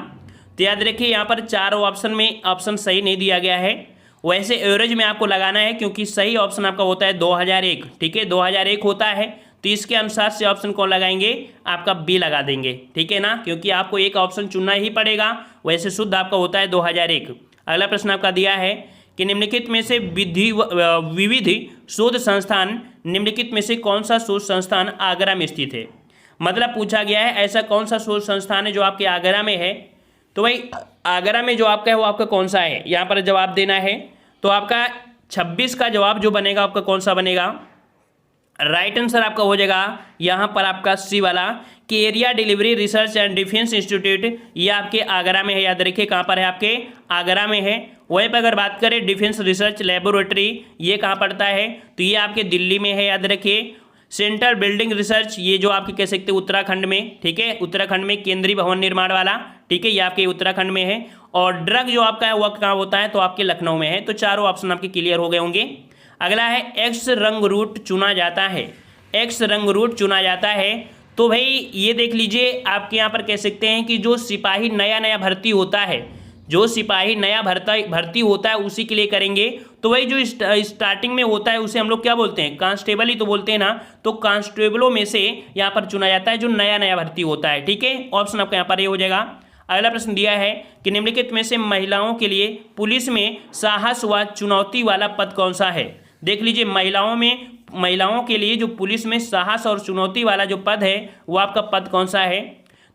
Speaker 1: तो याद रखिए यहाँ पर चारों ऑप्शन में ऑप्शन सही नहीं दिया गया है। वैसे एवरेज में आपको लगाना है क्योंकि सही ऑप्शन आपका होता है 2001। ठीक है, 2001 होता है, तो इसके अनुसार से ऑप्शन कौन लगाएंगे, आपका बी लगा देंगे। ठीक है ना, क्योंकि आपको एक ऑप्शन चुनना ही पड़ेगा, वैसे शुद्ध आपका होता है 2001। अगला प्रश्न आपका दिया है कि निम्नलिखित में से विविध शोध संस्थान, निम्नलिखित में से कौन सा शोध संस्थान आगरा में स्थित है। मतलब पूछा गया है ऐसा कौन सा शोध संस्थान है जो आपके आगरा में है, तो भाई आगरा में जो आपका है वो आपका कौन सा है, यहाँ पर जवाब देना है। तो आपका 26 का जवाब जो बनेगा आपका कौन सा बनेगा, राइट आंसर आपका हो जाएगा यहाँ पर आपका सी वाला कि area delivery research and defence institute, ये आपके आगरा में है। याद रखिए कहाँ पर है, आपके आगरा में है। वहीं पर अगर बात करें डिफेंस रिसर्च लेबोरेटरी, ये कहाँ पड़ता है, तो ये आपके दिल्ली में है। याद रखिए सेंट्रल बिल्डिंग रिसर्च, ये जो आपके कह सकते हैं उत्तराखंड में। ठीक है, उत्तराखंड में केंद्रीय भवन निर्माण वाला, ठीक है, ये आपके उत्तराखंड में है। और ड्रग जो आपका है वह कहाँ होता है, तो आपके लखनऊ में है। तो चारों ऑप्शन आपके क्लियर हो गए होंगे। अगला है एक्स रंग रूट चुना जाता है। एक्स रंग रूट चुना जाता है, तो भाई ये देख लीजिए आपके यहाँ पर कह सकते हैं कि जो सिपाही नया भर्ती होता है, जो सिपाही नया भर्ती होता है उसी के लिए करेंगे। तो वही जो स्टार्टिंग में होता है उसे हम लोग क्या बोलते हैं, कांस्टेबल ही तो बोलते हैं ना। तो कांस्टेबलों में से यहाँ पर चुना जाता है जो नया भर्ती होता है। ठीक है, ऑप्शन आपका यहाँ पर ये हो जाएगा। अगला प्रश्न दिया है कि निम्नलिखित में से महिलाओं के लिए पुलिस में साहस व चुनौती वाला पद कौन सा है। देख लीजिए महिलाओं के लिए जो पुलिस में साहस और चुनौती वाला जो पद है वो आपका पद कौन सा है,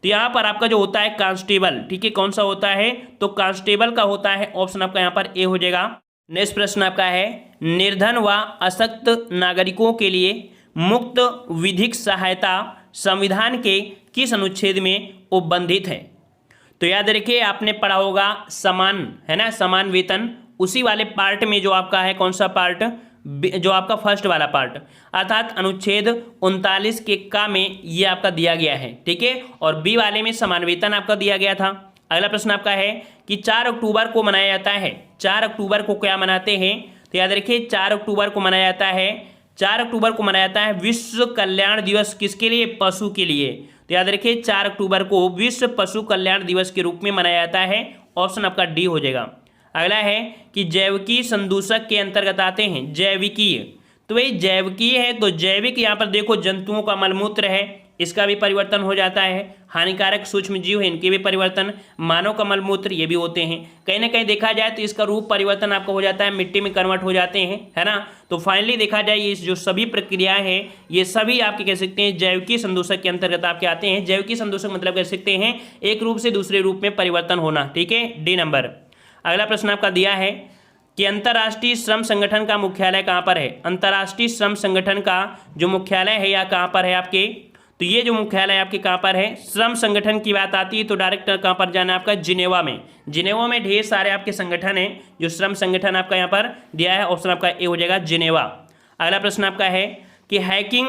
Speaker 1: तो यहाँ पर आपका जो होता है कांस्टेबल। ठीक है, कौन सा होता है, तो कांस्टेबल का होता है। ऑप्शन आपका यहाँ पर ए हो जाएगा। नेक्स्ट प्रश्न आपका है निर्धन व अशक्त नागरिकों के लिए मुक्त विधिक सहायता संविधान के किस अनुच्छेद में उपबंधित है। तो याद रखिए आपने पढ़ा होगा समान, है ना, समान वेतन, उसी वाले पार्ट में जो आपका है कौन सा पार्ट, जो आपका फर्स्ट वाला पार्ट, अर्थात अनुच्छेद 39 के का में ये आपका दिया गया है। ठीक है, और बी वाले में समान वेतन आपका दिया गया था। अगला प्रश्न आपका है कि 4 अक्टूबर को मनाया जाता है। 4 अक्टूबर को क्या मनाते हैं, तो याद रखिए 4 अक्टूबर को मनाया जाता है 4 अक्टूबर को मनाया जाता है विश्व कल्याण दिवस, किसके लिए? पशु के लिए। तो याद रखिए 4 अक्टूबर को विश्व पशु कल्याण दिवस के रूप में मनाया जाता है। ऑप्शन आपका डी हो जाएगा। अगला है कि जैविकीय संदूषक के अंतर्गत आते हैं जैविकीय। तो भाई जैविकीय है तो जैविक यहाँ पर देखो जंतुओं का मलमूत्र है, इसका भी परिवर्तन हो जाता है। हानिकारक सूक्ष्म जीव है, इनके भी परिवर्तन। मानव का मलमूत्र ये भी होते हैं। कहीं ना कहीं देखा जाए तो इसका रूप परिवर्तन आपका हो जाता है, मिट्टी में कन्वर्ट हो जाते हैं, है ना। तो फाइनली देखा जाए ये जो सभी प्रक्रियाएं हैं ये सभी आपके कह सकते हैं जैविकीय संदूषक के अंतर्गत आपके आते हैं। जैविकीय संदूषक मतलब कह सकते हैं एक रूप से दूसरे रूप में परिवर्तन होना। ठीक है, डी नंबर। अगला प्रश्न आपका दिया है कि अंतर्राष्ट्रीय श्रम संगठन का मुख्यालय कहाँ पर है? अंतर्राष्ट्रीय श्रम संगठन का जो मुख्यालय है या कहाँ पर है आपके? तो ये जो मुख्यालय आपके कहाँ पर है? श्रम संगठन की बात आती है तो डायरेक्ट कहाँ पर जाना है आपका? जिनेवा में। जिनेवा में ढेर सारे आपके संगठन हैं जो श्रम संगठन आपका यहाँ पर दिया है। ऑप्शन आपका ए हो जाएगा जिनेवा। अगला प्रश्न आपका है कि हैकिंग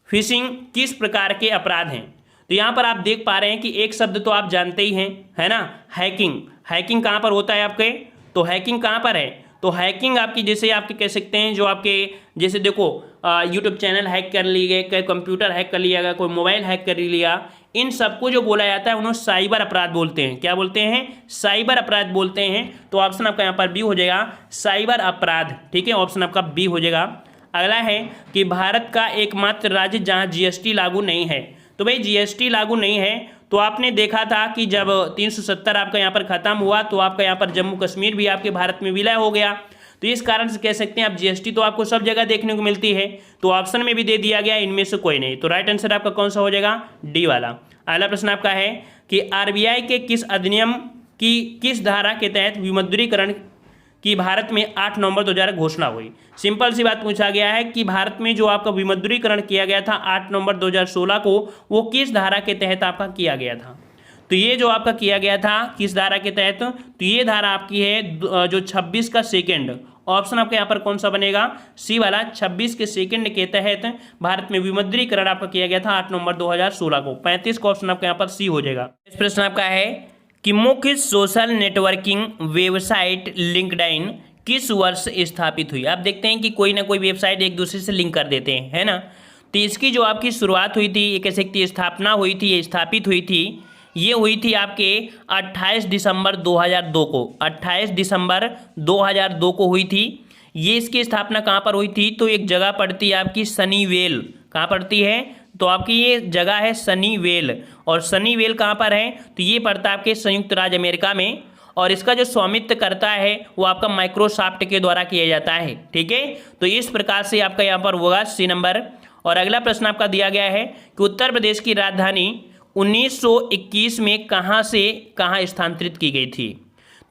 Speaker 1: फिशिंग किस प्रकार के अपराध हैं? तो यहाँ पर आप देख पा रहे हैं कि एक शब्द तो आप जानते ही हैं, है ना, हैकिंग। हैकिंग कहाँ पर होता है आपके? तो हैकिंग कहाँ पर है? तो हैकिंग आपकी जैसे आपके कह सकते हैं जो आपके जैसे देखो यूट्यूब चैनल हैक कर लिए गए, कंप्यूटर हैक कर लिया गया, कोई मोबाइल हैक कर लिया, इन सबको जो बोला जाता है उन्हें साइबर अपराध बोलते हैं। क्या बोलते हैं? साइबर अपराध बोलते हैं। तो ऑप्शन आपका यहाँ पर बी हो जाएगा, साइबर अपराध। ठीक है, ऑप्शन आपका बी हो जाएगा। अगला है कि भारत का एकमात्र राज्य जहाँ जीएसटी लागू नहीं है। तो भाई जीएसटी लागू नहीं है तो आपने देखा था कि जब 370 आपका यहाँ पर खत्म हुआ तो आपका यहाँ पर जम्मू कश्मीर भी आपके भारत में विलय हो गया। तो इस कारण से कह सकते हैं आप जीएसटी तो आपको सब जगह देखने को मिलती है, तो ऑप्शन में भी दे दिया गया इनमें से कोई नहीं। तो राइट आंसर आपका कौन सा हो जाएगा? डी वाला। अगला प्रश्न आपका है कि आरबीआई के किस अधिनियम की किस धारा के तहत विमुद्रीकरण कि भारत में 8 नवंबर 2000 घोषणा हुई? सिंपल सी बात पूछा गया है कि भारत में जो आपका विमुद्रीकरण किया गया था 8 नवंबर 2016 को, वो किस धारा के तहत आपका किया गया था? तो ये जो आपका किया गया था किस धारा के तहत? तो ये धारा आपकी है जो 26 का सेकेंड। ऑप्शन आपका यहाँ पर कौन सा बनेगा? सी वाला। 26 के सेकेंड के तहत भारत में विमुद्रीकरण आपका किया गया था 8 नवंबर 2016 को। 35 का ऑप्शन आपका यहाँ पर सी हो जाएगा। इस प्रश्न आपका है कि मुख्य सोशल नेटवर्किंग वेबसाइट लिंक्डइन किस वर्ष स्थापित हुई? आप देखते हैं कि कोई ना कोई वेबसाइट एक दूसरे से लिंक कर देते हैं, है ना। तो इसकी जो आपकी शुरुआत हुई थी, ये कह सकते हैं स्थापना हुई थी, ये स्थापित हुई थी, ये हुई थी आपके 28 दिसंबर 2002 को। 28 दिसंबर 2002 को हुई थी। ये इसकी स्थापना कहाँ पर हुई थी? तो एक जगह पड़ती है आपकी सनीवेल। कहाँ पड़ती है? तो आपकी ये जगह है सनीवेल। और सनीवेल कहाँ पर है? तो ये पड़ता है आपके संयुक्त राज्य अमेरिका में। और इसका जो स्वामित्व करता है वो आपका माइक्रोसॉफ्ट के द्वारा किया जाता है। ठीक है, तो इस प्रकार से आपका यहाँ पर होगा सी नंबर। और अगला प्रश्न आपका दिया गया है कि उत्तर प्रदेश की राजधानी 1921 में कहाँ से कहाँ स्थानांतरित की गई थी?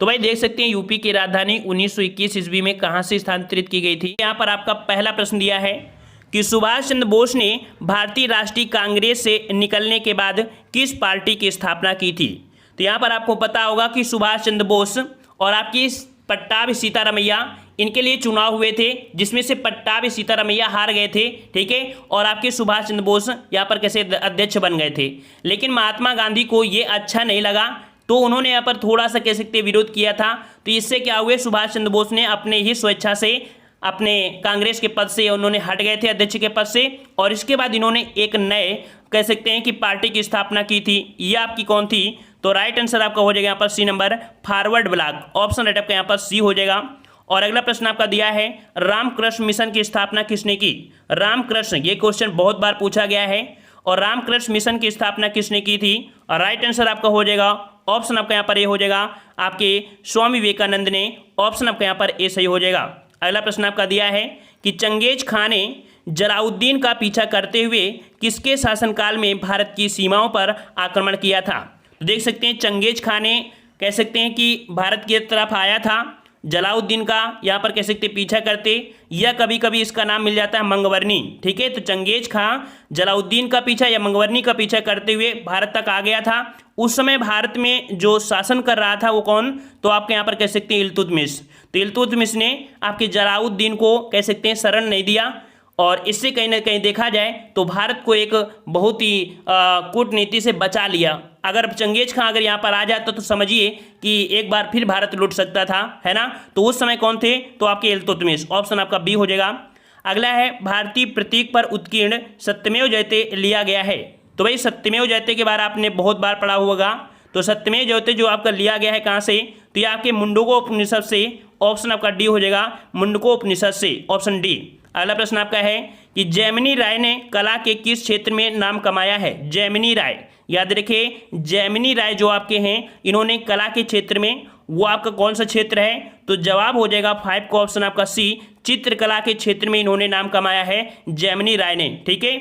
Speaker 1: तो भाई देख सकते हैं यूपी की राजधानी 1921 ईस्वी में कहाँ से स्थानांतरित की गई थी। यहाँ पर आपका पहला प्रश्न दिया है कि सुभाष चंद्र बोस ने भारतीय राष्ट्रीय कांग्रेस से निकलने के बाद किस पार्टी की स्थापना की थी? तो यहाँ पर आपको पता होगा कि सुभाष चंद्र बोस और आपकी पट्टाभी सीतारमैया, इनके लिए चुनाव हुए थे जिसमें से पट्टाभी सीतारमैया हार गए थे। ठीक है, और आपके सुभाष चंद्र बोस यहाँ पर कैसे अध्यक्ष बन गए थे। लेकिन महात्मा गांधी को ये अच्छा नहीं लगा तो उन्होंने यहाँ पर थोड़ा सा कह सकते विरोध किया था। तो इससे क्या हुए, सुभाष चंद्र बोस ने अपने ही स्वेच्छा से अपने कांग्रेस के पद से उन्होंने हट गए थे, अध्यक्ष के पद से। और इसके बाद इन्होंने एक नए कह सकते हैं कि पार्टी की स्थापना की थी। ये आपकी कौन थी? तो राइट आंसर आपका हो जाएगा यहाँ पर C number, forward block. Option right आपका यहाँ पर सी हो जाएगा। और अगला प्रश्न आपका दिया है रामकृष्ण मिशन की स्थापना किसने की? रामकृष्ण, ये क्वेश्चन बहुत बार पूछा गया है। और रामकृष्ण मिशन की स्थापना किसने की थी? और राइट आंसर आपका हो जाएगा, ऑप्शन आपका यहाँ पर ए हो जाएगा, आपके स्वामी विवेकानंद ने। ऑप्शन आपका यहाँ पर ए सही हो जाएगा। अगला प्रश्न आपका दिया है कि चंगेज खां ने जलाउद्दीन का पीछा करते हुए किसके शासनकाल में भारत की सीमाओं पर आक्रमण किया था? तो देख सकते हैं चंगेज खां ने कह सकते हैं कि भारत की तरफ आया था, जलाउद्दीन का यहाँ पर कह सकते पीछा करते, या कभी कभी इसका नाम मिल जाता है मंगवर्नी। ठीक है, तो चंगेज खां जलाउद्दीन का पीछा या मंगवर्नी का पीछा करते हुए भारत तक आ गया था। उस समय भारत में जो शासन कर रहा था वो कौन? तो आपके यहाँ पर कह सकते हैं इल्तुतमिश। तो इल्तुतमिश ने आपके जलाउद्दीन को कह सकते हैं शरण नहीं दिया। और इससे कहीं ना कहीं देखा जाए तो भारत को एक बहुत ही कूटनीति से बचा लिया। अगर चंगेज खां अगर यहाँ पर आ जाता तो समझिए कि एक बार फिर भारत लूट सकता था, है ना। तो उस समय कौन थे? तो आपके इल्तुतमिश। ऑप्शन आपका बी हो जाएगा। अगला है भारतीय प्रतीक पर उत्कीर्ण सत्यमेव जयते लिया गया है। तो भाई सत्यमेव जयते के बारे में आपने बहुत बार पढ़ा होगा। तो सत्यमेव जयते जो आपका लिया गया है कहाँ से, तो ये आपके मुंडकोपनिषद से, ऑप्शन आपका डी हो जाएगा, मुंडकोपनिषद से, ऑप्शन डी। अगला प्रश्न आपका है कि जैमिनी राय ने कला के किस क्षेत्र में नाम कमाया है। जैमिनी राय, याद रखिए जैमिनी राय जो आपके हैं इन्होंने कला के क्षेत्र में, वो आपका कौन सा क्षेत्र है, तो जवाब हो जाएगा 5 का ऑप्शन आपका सी, चित्रकला के क्षेत्र में इन्होंने नाम कमाया है जैमिनी राय ने। ठीक है।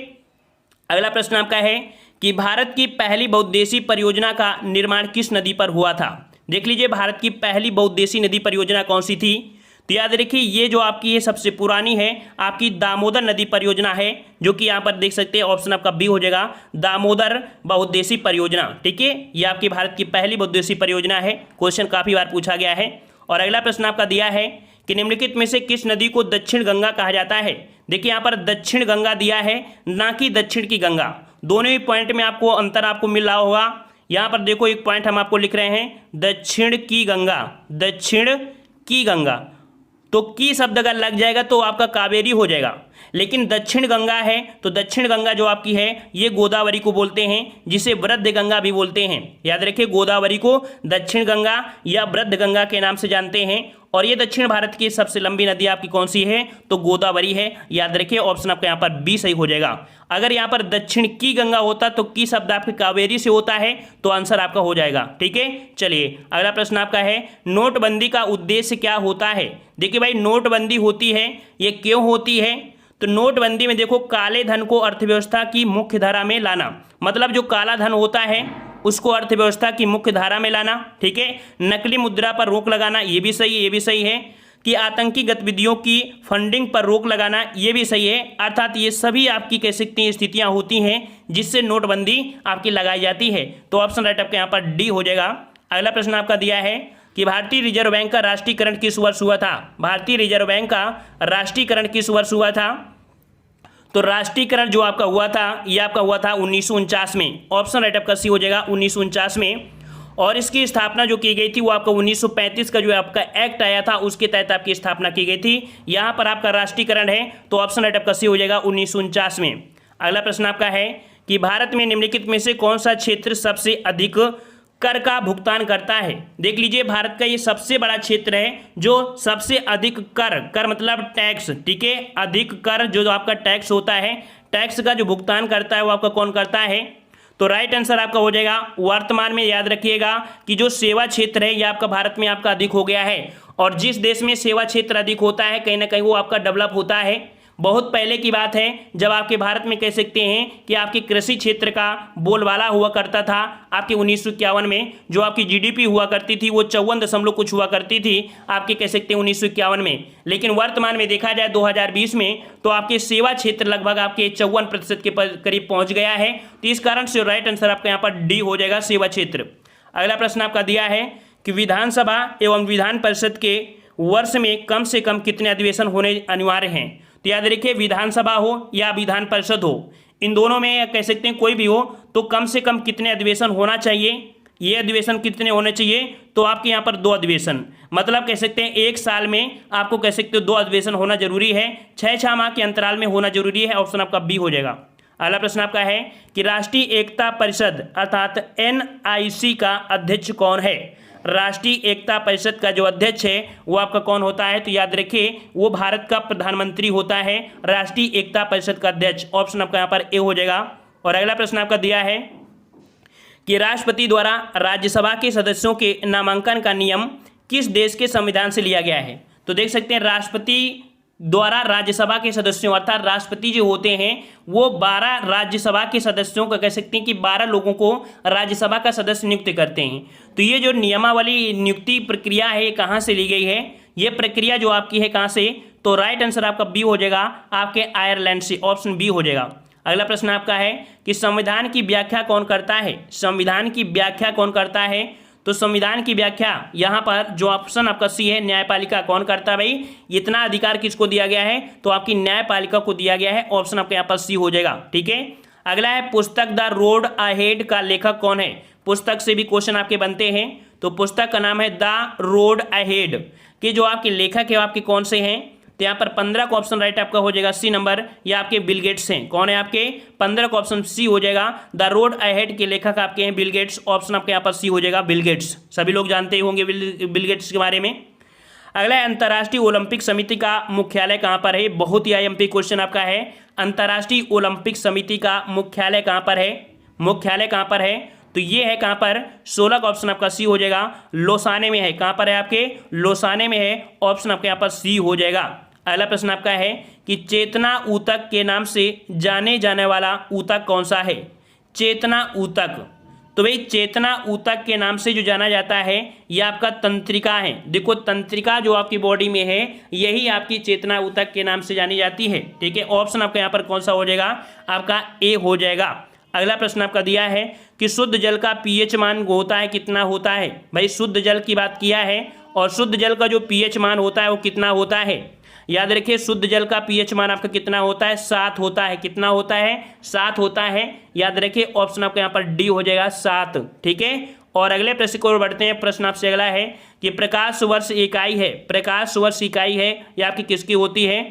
Speaker 1: अगला प्रश्न आपका है कि भारत की पहली बहुउद्देशीय परियोजना का निर्माण किस नदी पर हुआ था। देख लीजिए भारत की पहली बहुउद्देशीय नदी परियोजना कौन सी थी, तो याद रखिए ये जो आपकी ये सबसे पुरानी है आपकी दामोदर नदी परियोजना है, जो कि यहाँ पर देख सकते हैं ऑप्शन आपका बी हो जाएगा, दामोदर बहुउद्देशीय परियोजना। ठीक है, ये आपकी भारत की पहली बहुउद्देशीय परियोजना है, क्वेश्चन काफी बार पूछा गया है। और अगला प्रश्न आपका दिया है कि निम्नलिखित में से किस नदी को दक्षिण गंगा कहा जाता है। देखिए यहाँ पर दक्षिण गंगा दिया है, ना कि दक्षिण की गंगा। दोनों ही पॉइंट में आपको अंतर आपको मिल रहा होगा। यहाँ पर देखो एक पॉइंट हम आपको लिख रहे हैं दक्षिण की गंगा, दक्षिण की गंगा, तो की शब्द अगर लग जाएगा तो आपका कावेरी हो जाएगा। लेकिन दक्षिण गंगा है तो दक्षिण गंगा जो आपकी है ये गोदावरी को बोलते हैं, जिसे वृद्ध गंगा भी बोलते हैं। याद रखिए गोदावरी को दक्षिण गंगा या वृद्ध गंगा के नाम से जानते हैं। और ये दक्षिण भारत की सबसे लंबी नदी आपकी कौन सी है, तो गोदावरी है। याद रखिए ऑप्शन आपका यहाँ पर बी सही हो जाएगा। अगर यहाँ पर दक्षिण की गंगा होता तो की शब्द आपके कावेरी से होता है, तो आंसर आपका हो जाएगा। ठीक है, चलिए अगला प्रश्न आपका है नोटबंदी का उद्देश्य क्या होता है। देखिए भाई नोटबंदी होती है, ये क्यों होती है, तो नोटबंदी में देखो काले धन को अर्थव्यवस्था की मुख्य धारा में लाना, मतलब जो काला धन होता है उसको अर्थव्यवस्था की मुख्य धारा में लाना। ठीक है, नकली मुद्रा पर रोक लगाना, ये भी सही है, ये भी सही है। कि आतंकी गतिविधियों की फंडिंग पर रोक लगाना, ये भी सही है। अर्थात ये सभी आपकी कह सकती हैं स्थितियां होती हैं जिससे नोटबंदी आपकी लगाई जाती है। तो ऑप्शन राइट आपका यहाँ पर डी हो जाएगा। अगला प्रश्न आपका दिया है कि भारतीय रिजर्व बैंक का राष्ट्रीयकरण किस वर्ष हुआ था। भारतीय रिजर्व बैंक का राष्ट्रीयकरण किस वर्ष हुआ था, तो राष्ट्रीयकरण जो आपका हुआ था ये आपका हुआ था 1949 में। ऑप्शन राइट आपका सी हो जाएगा 1949 में। और इसकी स्थापना जो की गई थी वो आपका 1935 का जो आपका एक्ट आया था उसके तहत आपकी स्थापना की गई थी। यहाँ पर आपका राष्ट्रीयकरण है तो ऑप्शन राइट आपका सी हो जाएगा 1949 में। अगला प्रश्न आपका है कि भारत में निम्नलिखित में से कौन सा क्षेत्र सबसे अधिक कर का भुगतान करता है। देख लीजिए भारत का ये सबसे बड़ा क्षेत्र है जो सबसे अधिक कर मतलब टैक्स, ठीक है, अधिक कर जो आपका टैक्स होता है, टैक्स का जो भुगतान करता है वो आपका कौन करता है, तो राइट आंसर आपका हो जाएगा वर्तमान में। याद रखिएगा कि जो सेवा क्षेत्र है ये आपका भारत में आपका अधिक हो गया है, और जिस देश में सेवा क्षेत्र अधिक होता है कहीं ना कहीं वो आपका डेवलप होता है। बहुत पहले की बात है जब आपके भारत में कह सकते हैं कि आपके कृषि क्षेत्र का बोलबाला हुआ करता था। आपके 1951 में जो आपकी जीडीपी हुआ करती थी वो 54 कुछ हुआ करती थी आपके कह सकते हैं 1951 में। लेकिन वर्तमान में देखा जाए 2020 में तो आपके सेवा क्षेत्र लगभग आपके 54% के करीब पहुंच गया है। तो इस कारण से राइट आंसर आपका यहाँ पर डी हो जाएगा, सेवा क्षेत्र। अगला प्रश्न आपका दिया है कि विधानसभा एवं विधान परिषद के वर्ष में कम से कम कितने अधिवेशन होने अनिवार्य हैं। तो याद रखिए विधानसभा हो या विधान परिषद हो, इन दोनों में कह सकते हैं कोई भी हो तो कम से कम कितने अधिवेशन होना चाहिए। ये अधिवेशन कितने होने चाहिए, तो आपके यहाँ पर 2 अधिवेशन, मतलब कह सकते हैं एक साल में आपको कह सकते हो 2 अधिवेशन होना जरूरी है, 6 माह के अंतराल में होना जरूरी है। ऑप्शन आपका बी हो जाएगा। अगला प्रश्न आपका है कि राष्ट्रीय एकता परिषद अर्थात NIC का अध्यक्ष कौन है। राष्ट्रीय एकता परिषद का जो अध्यक्ष है वो आपका कौन होता है, तो याद रखिए वो भारत का प्रधानमंत्री होता है, राष्ट्रीय एकता परिषद का अध्यक्ष। ऑप्शन आपका यहाँ पर ए हो जाएगा। और अगला प्रश्न आपका दिया है कि राष्ट्रपति द्वारा राज्यसभा के सदस्यों के नामांकन का नियम किस देश के संविधान से लिया गया है। तो देख सकते हैं राष्ट्रपति द्वारा राज्यसभा के सदस्यों अर्थात राष्ट्रपति जो होते हैं वो 12 राज्यसभा के सदस्यों को कह सकते हैं कि 12 लोगों को राज्यसभा का सदस्य नियुक्त करते हैं। तो ये जो नियमावली नियुक्ति प्रक्रिया है कहाँ से ली गई है, ये प्रक्रिया जो आपकी है कहाँ से, तो राइट आंसर आपका बी हो जाएगा, आपके आयरलैंड से। ऑप्शन बी हो जाएगा। अगला प्रश्न आपका है कि संविधान की व्याख्या कौन करता है। संविधान की व्याख्या कौन करता है, तो संविधान की व्याख्या यहाँ पर जो ऑप्शन आपका सी है न्यायपालिका कौन करता है। भाई इतना अधिकार किसको दिया गया है, तो आपकी न्यायपालिका को दिया गया है। ऑप्शन आपका यहाँ पर सी हो जाएगा। ठीक है, अगला है पुस्तक द रोड अहेड का लेखक कौन है। पुस्तक से भी क्वेश्चन आपके बनते हैं, तो पुस्तक का नाम है द रोड अहेड के जो आपके लेखक है आपके कौन से हैं, तो यहाँ पर 15 का ऑप्शन राइट आपका हो जाएगा सी नंबर, या आपके बिल गेट्स हैं। कौन है आपके? 15 का ऑप्शन सी हो जाएगा। द रोड अहेड के लेखक आपके हैं बिल गेट्स, ऑप्शन आपके यहाँ पर सी हो जाएगा बिल गेट्स। सभी लोग जानते ही होंगे बिल गेट्स के बारे में। अगला है अंतर्राष्ट्रीय ओलंपिक समिति का मुख्यालय कहाँ पर है? बहुत ही आईएमपी क्वेश्चन आपका है। अंतर्राष्ट्रीय ओलंपिक समिति का मुख्यालय कहाँ पर है? मुख्यालय कहाँ पर है? तो ये है कहाँ पर? 16 का ऑप्शन आपका सी हो जाएगा, लोसाने में है। कहाँ पर है आपके? लोसाने में है, ऑप्शन आपके यहाँ पर सी हो जाएगा। अगला प्रश्न आपका है कि चेतना ऊतक के नाम से जाने जाने वाला ऊतक कौन सा है? चेतना ऊतक, तो भाई चेतना ऊतक के नाम से जो जाना जाता है यह आपका तंत्रिका है। देखो तंत्रिका जो आपकी बॉडी में है यही आपकी चेतना ऊतक के नाम से जानी जाती है। ठीक है, ऑप्शन आपका यहाँ पर कौन सा हो जाएगा? आपका ए हो जाएगा। अगला प्रश्न आपका दिया है कि शुद्ध जल का पीएच मान होता है कितना होता है? भाई शुद्ध जल की बात किया है और शुद्ध जल का जो पीएच मान होता है वो कितना होता है? याद रखिए शुद्ध जल का पीएच मान आपका कितना होता है? 7 होता है। कितना होता है? 7 होता है। याद रखिए ऑप्शन आपका यहाँ पर डी हो जाएगा 7। ठीक है, और अगले प्रश्न को बढ़ते हैं। प्रश्न आपसे अगला है कि प्रकाश वर्ष इकाई है, प्रकाश वर्ष इकाई है यह आपकी किसकी होती है?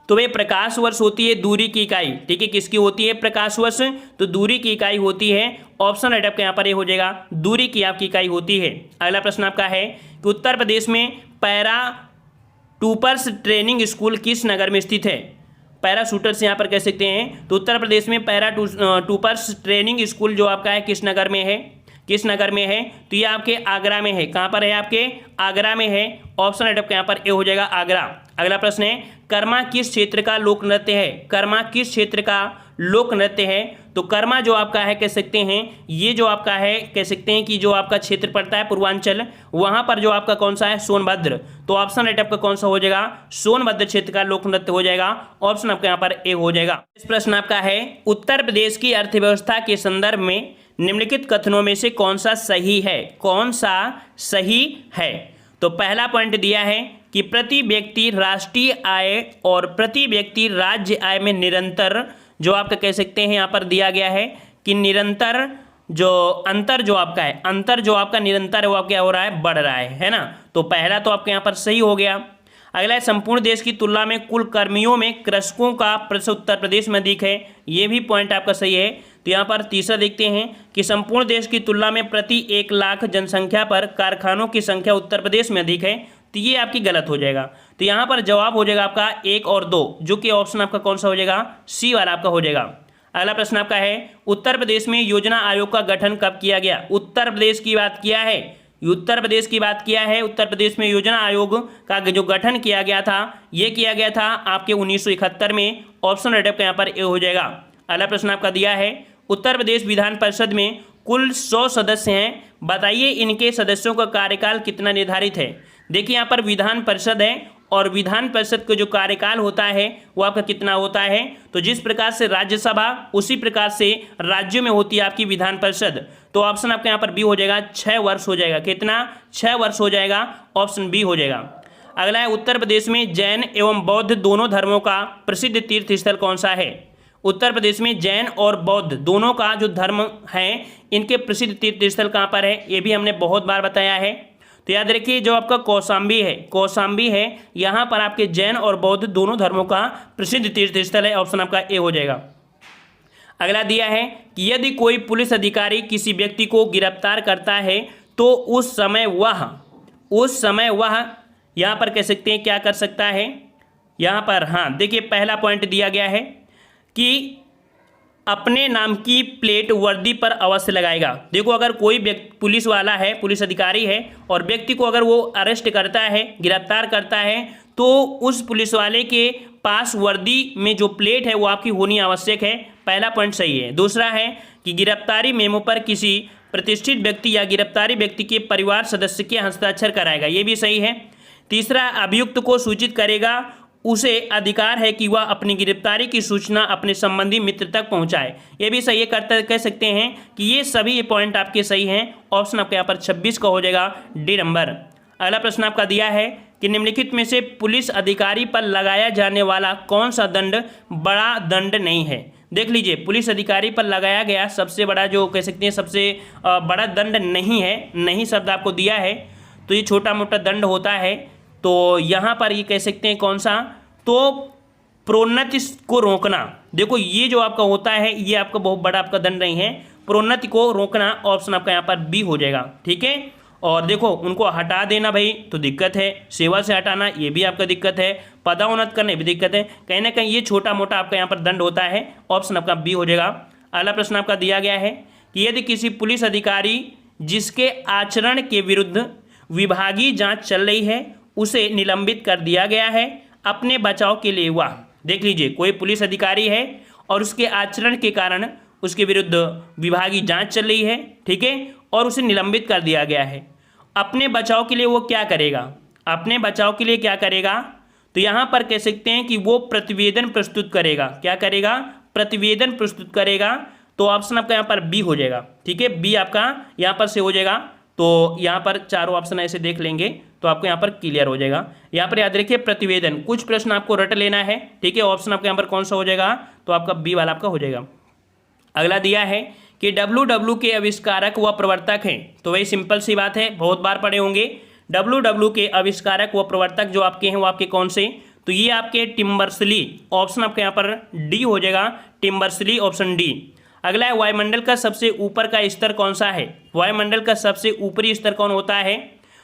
Speaker 1: तो वे प्रकाश वर्ष होती है दूरी की इकाई। ठीक है, किसकी होती है प्रकाश वर्ष? तो दूरी की इकाई होती है। ऑप्शन राइट आपका यहाँ पर ये हो जाएगा, दूरी की आपकी इकाई होती है। अगला प्रश्न आपका है कि उत्तर प्रदेश में पैरा टूपर्स ट्रेनिंग स्कूल किस नगर में स्थित है? पैरा शूटर्स यहाँ पर कह सकते हैं। तो उत्तर प्रदेश में पैरा टूपर्स ट्रेनिंग स्कूल जो आपका है किस नगर में है? किस नगर में है? तो ये आपके आगरा में है। कहाँ पर है आपके? आगरा में है। ऑप्शन राइट आपका यहाँ पर ए हो जाएगा आगरा। अगला प्रश्न है कर्मा किस क्षेत्र का लोक नृत्य है? कर्मा किस क्षेत्र का लोक नृत्य है? तो कर्मा जो आपका है कह सकते हैं ये जो आपका है कह सकते हैं कि जो आपका क्षेत्र पड़ता है पूर्वांचल, वहां पर जो आपका कौन सा है? सोनभद्र। तो ऑप्शन राइट आपका कौन सा हो जाएगा? सोनभद्र क्षेत्र का लोक नृत्य हो जाएगा। ऑप्शन आपका यहाँ पर ए हो जाएगा। इस प्रश्न आपका है उत्तर प्रदेश की अर्थव्यवस्था के संदर्भ में निम्नलिखित कथनों में से कौन सा सही है? कौन सा सही है? तो पहला पॉइंट दिया है कि प्रति व्यक्ति राष्ट्रीय आय और प्रति व्यक्ति राज्य आय में निरंतर जो आपका कह सकते हैं यहाँ पर दिया गया है कि निरंतर जो अंतर जो आपका है, अंतर जो आपका निरंतर है वो क्या हो रहा है? बढ़ रहा है ना। तो पहला तो आपके यहाँ पर सही हो गया। अगला है संपूर्ण देश की तुलना में कुल कर्मियों में कृषकों का प्रतिशत उत्तर प्रदेश में अधिक है। ये भी पॉइंट आपका सही है। तो यहाँ पर तीसरा देखते हैं कि संपूर्ण देश की तुलना में प्रति 1 लाख जनसंख्या पर कारखानों की संख्या उत्तर प्रदेश में अधिक है। तो ये आपकी गलत हो जाएगा। तो यहाँ पर जवाब हो जाएगा आपका 1 और 2, जो कि ऑप्शन आपका कौन सा हो जाएगा? सी वाला आपका हो जाएगा। अगला प्रश्न आपका है उत्तर प्रदेश में योजना आयोग का गठन कब किया गया? उत्तर प्रदेश की बात किया है, उत्तर प्रदेश की बात किया है। उत्तर प्रदेश में योजना आयोग का जो गठन किया गया था ये किया गया था आपके 1971 में। ऑप्शन राइट आपका यहाँ पर ए हो जाएगा। अगला प्रश्न आपका दिया है उत्तर प्रदेश विधान परिषद में कुल 100 सदस्य हैं, बताइए इनके सदस्यों का कार्यकाल कितना निर्धारित है? देखिए यहाँ पर विधान परिषद है और विधान परिषद का जो कार्यकाल होता है वो आपका कितना होता है? तो जिस प्रकार से राज्यसभा उसी प्रकार से राज्यों में होती है आपकी विधान परिषद। तो ऑप्शन आपके यहाँ पर बी हो जाएगा, 6 वर्ष हो जाएगा। कितना? 6 वर्ष हो जाएगा। ऑप्शन बी हो जाएगा। अगला है उत्तर प्रदेश में जैन एवं बौद्ध दोनों धर्मों का प्रसिद्ध तीर्थ स्थल कौन सा है? उत्तर प्रदेश में जैन और बौद्ध दोनों का जो धर्म है इनके प्रसिद्ध तीर्थ स्थल कहाँ पर है? ये भी हमने बहुत बार बताया है। तो याद रखिए जो आपका कौशाम्बी है, कौशाम्बी है यहाँ पर आपके जैन और बौद्ध दोनों धर्मों का प्रसिद्ध तीर्थ स्थल है। ऑप्शन आपका ए हो जाएगा। अगला दिया है कि यदि कोई पुलिस अधिकारी किसी व्यक्ति को गिरफ्तार करता है तो उस समय वह यहाँ पर कह सकते हैं क्या कर सकता है? यहाँ पर हाँ देखिए पहला पॉइंट दिया गया है कि अपने नाम की प्लेट वर्दी पर अवश्य लगाएगा। देखो अगर कोई पुलिस वाला है, पुलिस अधिकारी है और व्यक्ति को अगर वो अरेस्ट करता है, गिरफ्तार करता है तो उस पुलिस वाले के पास वर्दी में जो प्लेट है वो आपकी होनी आवश्यक है। पहला पॉइंट सही है। दूसरा है कि गिरफ्तारी मेमो पर किसी प्रतिष्ठित व्यक्ति या गिरफ्तारी व्यक्ति के परिवार सदस्य के हस्ताक्षर कराएगा, ये भी सही है। तीसरा अभियुक्त को सूचित करेगा, उसे अधिकार है कि वह अपनी गिरफ्तारी की सूचना अपने संबंधी मित्र तक पहुंचाए, ये भी सही है। कह सकते हैं कि ये सभी पॉइंट आपके सही हैं। ऑप्शन आपके यहाँ पर 26 का हो जाएगा, डी नंबर। अगला प्रश्न आपका दिया है कि निम्नलिखित में से पुलिस अधिकारी पर लगाया जाने वाला कौन सा दंड बड़ा दंड नहीं है? देख लीजिए पुलिस अधिकारी पर लगाया गया सबसे बड़ा जो कह सकते हैं सबसे बड़ा दंड नहीं है, नहीं शब्द आपको दिया है तो ये छोटा मोटा दंड होता है। तो यहाँ पर ये कह सकते हैं कौन सा, तो प्रोन्नति को रोकना। देखो ये जो आपका होता है ये आपका बहुत बड़ा आपका दंड नहीं है, प्रोन्नति को रोकना ऑप्शन आपका यहाँ पर बी हो जाएगा। ठीक है, और देखो उनको हटा देना भाई तो दिक्कत है, सेवा से हटाना ये भी आपका दिक्कत है, पदोन्नत करने भी दिक्कत है, कहीं ना कहीं ये छोटा मोटा आपका यहाँ पर दंड होता है, ऑप्शन आपका बी हो जाएगा। अगला प्रश्न आपका दिया गया है कि यदि किसी पुलिस अधिकारी जिसके आचरण के विरुद्ध विभागीय जांच चल रही है उसे निलंबित कर दिया गया है अपने बचाव के लिए, वह देख लीजिए कोई पुलिस अधिकारी है और उसके आचरण के कारण उसके विरुद्ध विभागीय जांच चल रही है, ठीक है, और उसे निलंबित कर दिया गया है, अपने बचाव के लिए वो क्या करेगा, अपने बचाव के लिए क्या करेगा, तो यहाँ पर कह सकते हैं कि वो प्रतिवेदन प्रस्तुत करेगा। क्या करेगा, प्रतिवेदन प्रस्तुत करेगा। तो ऑप्शन आपका यहाँ पर बी हो जाएगा। ठीक है, बी आपका यहाँ पर से हो जाएगा। तो यहाँ पर चारों ऑप्शन ऐसे देख लेंगे तो आपको यहाँ पर क्लियर हो जाएगा। यहाँ पर याद रखिए प्रतिवेदन, कुछ प्रश्न आपको रट लेना है। ठीक है, ऑप्शन आपका यहाँ पर कौन सा हो जाएगा, तो आपका बी वाला आपका हो जाएगा। अगला दिया है कि WW के आविष्कारक व प्रवर्तक हैं, तो वही सिंपल सी बात है, बहुत बार पढ़े होंगे। WW के आविष्कारक व प्रवर्तक जो आपके हैं वो आपके कौन से, तो ये आपके टिम्बर्सली, ऑप्शन आपके यहाँ पर डी हो जाएगा, टिम्बर्सली, ऑप्शन डी। अगला है वायुमंडल का सबसे ऊपर का स्तर कौन सा है, वायुमंडल का सबसे ऊपरी स्तर कौन होता है,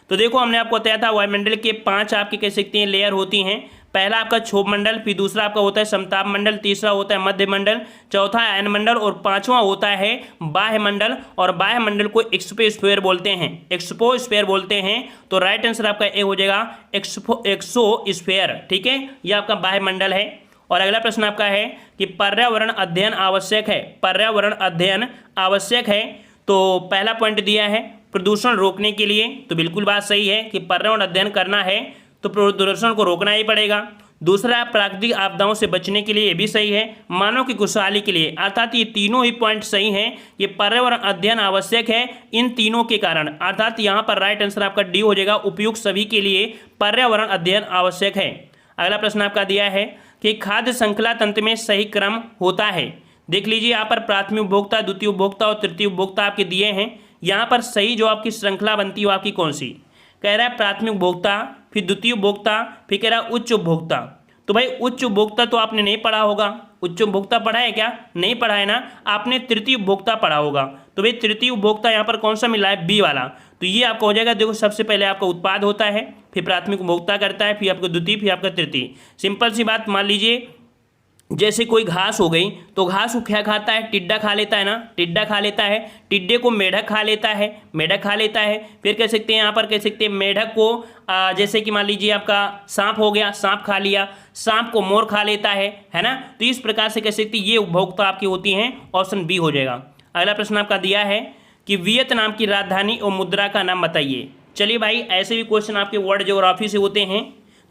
Speaker 1: तो देखो हमने आपको बताया था वायुमंडल के 5 आपके कह सकते हैं लेयर होती हैं। पहला आपका क्षोभ मंडल, फिर दूसरा आपका होता है समताप मंडल, तीसरा होता है मध्य मंडल, चौथा आयन मंडल और पांचवा होता है बाह्य मंडल। और बाह्य मंडल को एक्सोस्फीयर बोलते हैं, एक्सोस्फीयर बोलते हैं। तो राइट आंसर आपका ए हो जाएगा एक्सोस्फीयर। ठीक है, ये आपका बाह्य मंडल है। और अगला प्रश्न आपका है कि पर्यावरण अध्ययन आवश्यक है, पर्यावरण अध्ययन आवश्यक है। तो पहला पॉइंट दिया है प्रदूषण रोकने के लिए, तो बिल्कुल बात सही है कि पर्यावरण अध्ययन करना है तो प्रदूषण को रोकना ही पड़ेगा। दूसरा प्राकृतिक आपदाओं से बचने के लिए, ये भी सही है। मानव की खुशहाली के लिए, अर्थात ये तीनों ही पॉइंट सही हैं। ये पर्यावरण अध्ययन आवश्यक है इन तीनों के कारण, अर्थात यहाँ पर राइट आंसर आपका डी हो जाएगा, उपयुक्त सभी के लिए पर्यावरण अध्ययन आवश्यक है। अगला प्रश्न आपका दिया है कि खाद्य श्रृंखला तंत्र में सही क्रम होता है। देख लीजिए यहाँ पर प्राथमिक उपभोक्ता, द्वितीय उपभोक्ता और तृतीय उपभोक्ता आपके दिए हैं। यहाँ पर सही जो आपकी श्रृंखला बनती है वो आपकी कौन सी, कह रहा है प्राथमिक उपभोक्ता, फिर द्वितीय उपभोक्ता, फिर कह रहा है उच्च उपभोक्ता। तो भाई उच्च उपभोक्ता तो आपने नहीं पढ़ा होगा, उच्च उपभोक्ता पढ़ा है क्या, नहीं पढ़ा है ना, आपने तृतीय उपभोक्ता पढ़ा होगा। तो भाई तृतीय उपभोक्ता यहाँ पर कौन सा मिला है, बी वाला। तो ये आपका हो जाएगा, देखो सबसे पहले आपका उत्पाद होता है, फिर प्राथमिक उपभोक्ता करता है, फिर आपका द्वितीय, फिर आपका तृतीय। सिंपल सी बात, मान लीजिए जैसे कोई घास हो गई तो घास को क्या खाता है, टिड्डा खा लेता है ना, टिड्डा खा लेता है, टिड्डे को मेढक खा लेता है, मेढक खा लेता है। फिर कह सकते हैं यहाँ पर कह सकते हैं मेढक को जैसे कि मान लीजिए आपका सांप हो गया, सांप खा लिया, सांप को मोर खा लेता है ना। तो इस प्रकार से कह सकते हैं ये उपभोक्ता आपकी होती हैं, ऑप्शन बी हो जाएगा। अगला प्रश्न आपका दिया है कि वियतनाम की राजधानी और मुद्रा का नाम बताइए। चलिए भाई ऐसे भी क्वेश्चन आपके वर्ल्ड ज्योग्राफी से होते हैं।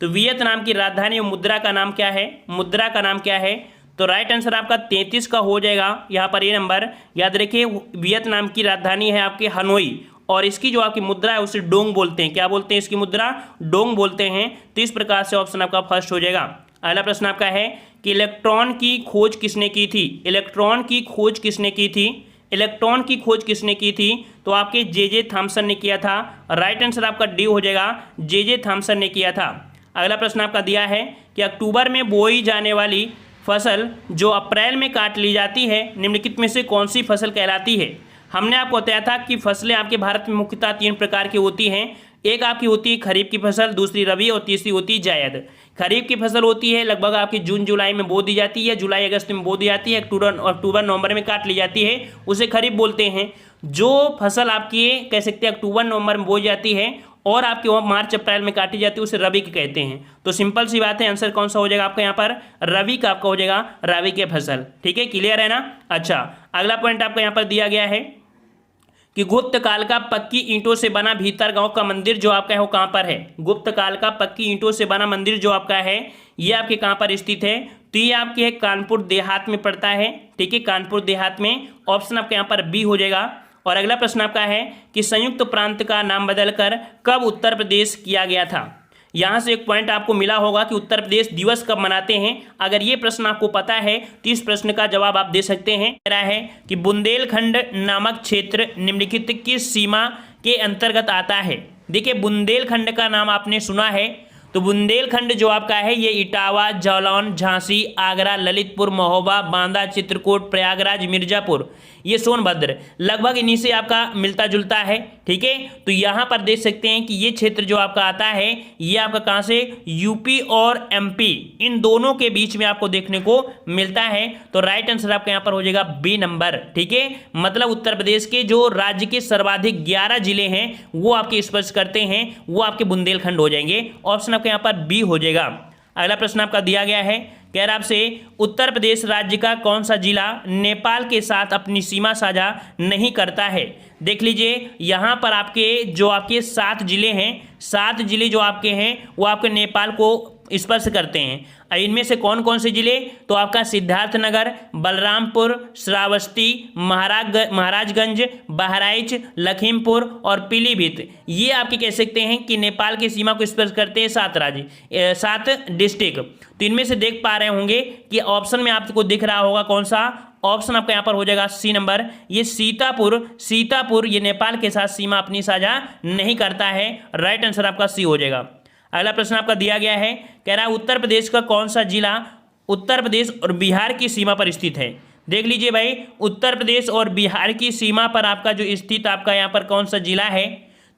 Speaker 1: तो वियतनाम की राजधानी और मुद्रा का नाम क्या है, मुद्रा का नाम क्या है, तो राइट आंसर आपका 33 का हो जाएगा। यहाँ पर ये नंबर याद रखिए, वियतनाम की राजधानी है आपकी हनोई और इसकी जो आपकी मुद्रा है उसे डोंग बोलते हैं। क्या बोलते हैं इसकी मुद्रा, डोंग बोलते हैं। तो इस प्रकार से ऑप्शन आपका फर्स्ट हो जाएगा। अगला प्रश्न आपका है कि इलेक्ट्रॉन की खोज किसने की थी, इलेक्ट्रॉन की खोज किसने की थी, इलेक्ट्रॉन की खोज किसने की थी, तो आपके जे थॉमसन ने किया था। राइट आंसर आपका डी हो जाएगा, जे थॉमसन ने किया था। अगला प्रश्न आपका दिया है कि अक्टूबर में बोई जाने वाली फसल जो अप्रैल में काट ली जाती है निम्नलिखित में से कौन सी फसल कहलाती है। हमने आपको बताया था कि फसलें आपके भारत में मुख्यतः 3 प्रकार की होती हैं। एक आपकी होती है खरीफ की फसल, दूसरी रबी और तीसरी होती है जायद। खरीफ की फसल होती है लगभग आपकी जून जुलाई में बो दी जाती है, जुलाई अगस्त में बो दी जाती है, अक्टूबर नवंबर में काट ली जाती है, उसे खरीफ बोलते हैं। जो फसल आपकी कह सकते हैं अक्टूबर नवंबर में बो जाती है और आपके वहाँ मार्च अप्रैल में काटी जाती है उसे रबी की कहते हैं। तो सिंपल सी बात है, आंसर कौन सा हो जाएगा आपका यहाँ पर, रबी का आपका हो जाएगा, रबी की फसल। ठीक है, क्लियर है ना। अच्छा, अगला पॉइंट आपका यहाँ पर दिया गया है कि गुप्त काल का पक्की ईंटों से बना भीतर गांव का मंदिर जो आपका है वो कहाँ पर है। गुप्त काल का पक्की ईंटों से बना मंदिर जो आपका है ये आपके कहाँ पर स्थित है, तो ये आपके है कानपुर देहात में पड़ता है। ठीक है, कानपुर देहात में, ऑप्शन आपके यहाँ पर बी हो जाएगा। और अगला प्रश्न आपका है कि संयुक्त प्रांत का नाम बदलकर कब उत्तर प्रदेश किया गया था। यहाँ से एक पॉइंट आपको मिला होगा कि उत्तर प्रदेश दिवस कब मनाते हैं। अगर ये प्रश्न आपको पता है तो इस प्रश्न का जवाब आप दे सकते हैं। कह रहा है कि बुंदेलखंड नामक क्षेत्र निम्नलिखित किस सीमा के अंतर्गत आता है। देखिए बुंदेलखंड का नाम आपने सुना है, तो बुंदेलखंड जो आपका है ये इटावा, जालौन, झांसी, आगरा, ललितपुर, महोबा, बांदा, चित्रकूट, प्रयागराज, मिर्जापुर, ये सोनभद्र, लगभग इन्हीं से आपका मिलता जुलता है। ठीक है, तो यहाँ पर देख सकते हैं कि ये क्षेत्र जो आपका आता है ये आपका कहाँ से, यूपी और एमपी, इन दोनों के बीच में आपको देखने को मिलता है। तो राइट आंसर आपका यहाँ पर हो जाएगा बी नंबर। ठीक है, मतलब उत्तर प्रदेश के जो राज्य के सर्वाधिक 11 जिले हैं वो आपके स्पर्श करते हैं, वो आपके बुंदेलखंड हो जाएंगे। ऑप्शन आपका यहाँ पर बी हो जाएगा। अगला प्रश्न आपका दिया गया है, कह रहा आपसे उत्तर प्रदेश राज्य का कौन सा जिला नेपाल के साथ अपनी सीमा साझा नहीं करता है। देख लीजिए यहाँ पर आपके जो आपके 7 जिले हैं, 7 जिले जो आपके हैं वो आपके नेपाल को स्पर्श करते हैं। इनमें से कौन कौन से जिले, तो आपका सिद्धार्थनगर, बलरामपुर, श्रावस्ती, महाराजगंज, बहराइच, लखीमपुर और पीलीभीत, ये आपके कह सकते हैं कि नेपाल की सीमा को स्पर्श करते हैं 7 राज्य, 7 डिस्ट्रिक्ट। तो इनमें से देख पा रहे होंगे कि ऑप्शन में आपको दिख रहा होगा कौन सा, ऑप्शन आपका यहाँ पर हो जाएगा सी नंबर, ये सीतापुर ये नेपाल के साथ सीमा अपनी साझा नहीं करता है। राइट आंसर आपका सी हो जाएगा। अगला प्रश्न आपका दिया गया है, कह रहा है उत्तर प्रदेश का कौन सा जिला उत्तर प्रदेश और बिहार की सीमा पर स्थित है। देख लीजिए भाई, उत्तर प्रदेश और बिहार की सीमा पर आपका जो स्थित आपका यहाँ पर कौन सा जिला है,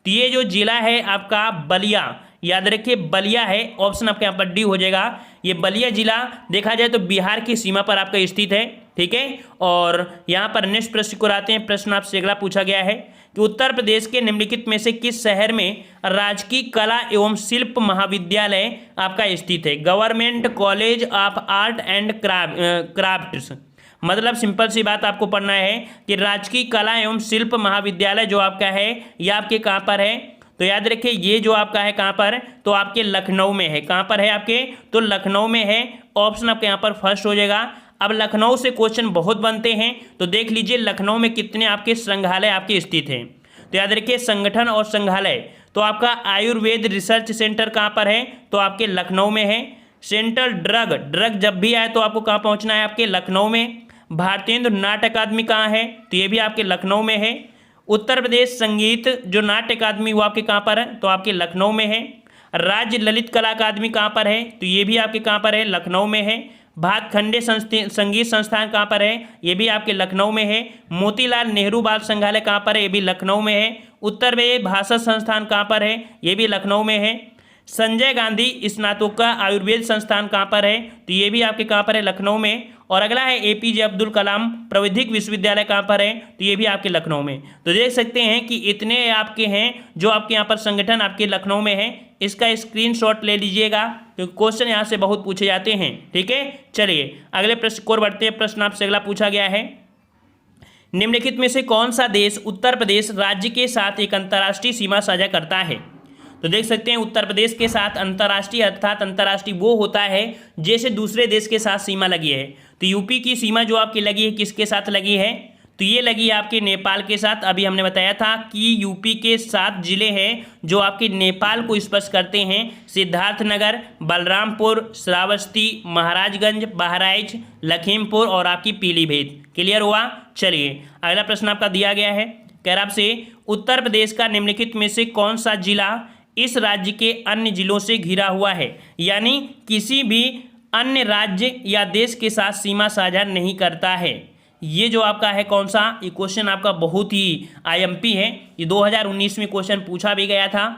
Speaker 1: तो ये जो जिला है आपका बलिया, याद रखिए बलिया है। ऑप्शन आपके यहाँ पर डी हो जाएगा। ये बलिया जिला देखा जाए तो बिहार की सीमा पर आपका स्थित है। ठीक है, और यहाँ पर नेक्स्ट प्रश्न को आते हैं। प्रश्न आपसे अगला पूछा गया है कि उत्तर प्रदेश के निम्नलिखित में से किस शहर में राजकीय कला एवं शिल्प महाविद्यालय आपका स्थित है। Government college of art and crafts, मतलब सिंपल सी बात आपको पढ़ना है कि राजकीय कला एवं शिल्प महाविद्यालय जो आपका है ये आपके कहाँ पर है, तो याद रखिए ये जो आपका है कहाँ पर, तो आपके लखनऊ में है। कहाँ पर है आपके, तो लखनऊ में है। ऑप्शन आपके यहाँ पर फर्स्ट हो जाएगा। अब लखनऊ से क्वेश्चन बहुत बनते हैं, तो देख लीजिए लखनऊ में कितने आपके संग्रहालय आपके स्थित हैं। तो याद रखिए संगठन और संग्रहालय, तो आपका आयुर्वेद रिसर्च सेंटर कहाँ पर है, तो आपके लखनऊ में है। सेंट्रल ड्रग जब भी आए तो आपको कहाँ पहुँचना है, आपके लखनऊ में। भारतीय नाट्य अकादमी कहाँ है, तो ये भी आपके लखनऊ में है। उत्तर प्रदेश संगीत जो नाट्य अकादमी वो आपके कहाँ पर है, तो आपके लखनऊ में है। राज्य ललित कला अकादमी कहाँ पर है, तो ये भी आपके कहाँ पर है, लखनऊ में है। भातखंडे संगीत संस्थान कहाँ पर है, ये भी आपके लखनऊ में है। मोतीलाल नेहरू बाल संग्रहालय कहाँ पर है, ये भी लखनऊ में है। उत्तर प्रदेश भाषा संस्थान कहाँ पर है, ये भी लखनऊ में है। संजय गांधी स्नातकोत्तर आयुर्वेद संस्थान कहाँ पर है, तो ये भी आपके कहाँ पर है, लखनऊ में। और अगला है एपीजे अब्दुल कलाम प्राविधिक विश्वविद्यालय कहाँ पर है, तो ये भी आपके लखनऊ में। तो देख सकते हैं कि इतने आपके हैं जो आपके यहाँ पर संगठन आपके लखनऊ में है। इसका स्क्रीनशॉट ले लीजिएगा क्योंकि क्वेश्चन यहाँ से बहुत पूछे जाते हैं। ठीक है, चलिए अगले प्रश्न को बढ़ते हैं। प्रश्न आपसे अगला पूछा गया है, निम्नलिखित में से कौन सा देश उत्तर प्रदेश राज्य के साथ एक अंतर्राष्ट्रीय सीमा साझा करता है। तो देख सकते हैं उत्तर प्रदेश के साथ अंतर्राष्ट्रीय, अर्थात अंतर्राष्ट्रीय वो होता है जैसे दूसरे देश के साथ सीमा लगी है। तो यूपी की सीमा जो आपकी लगी है किसके साथ लगी है, तो ये लगी है आपके नेपाल के साथ। अभी हमने बताया था कि यूपी के 7 जिले हैं जो आपके नेपाल को स्पर्श करते हैं। सिद्धार्थनगर, बलरामपुर, श्रावस्ती, महाराजगंज, बहराइच, लखीमपुर और आपकी पीलीभीत। क्लियर हुआ। चलिए अगला प्रश्न आपका दिया गया है, कह रहा आपसे उत्तर प्रदेश का निम्नलिखित में से कौन सा जिला इस राज्य के अन्य जिलों से घिरा हुआ है, यानी किसी भी अन्य राज्य या देश के साथ सीमा साझा नहीं करता है। ये जो आपका है कौन सा, ये क्वेश्चन आपका बहुत ही आईएमपी है। ये 2019 में क्वेश्चन पूछा भी गया था।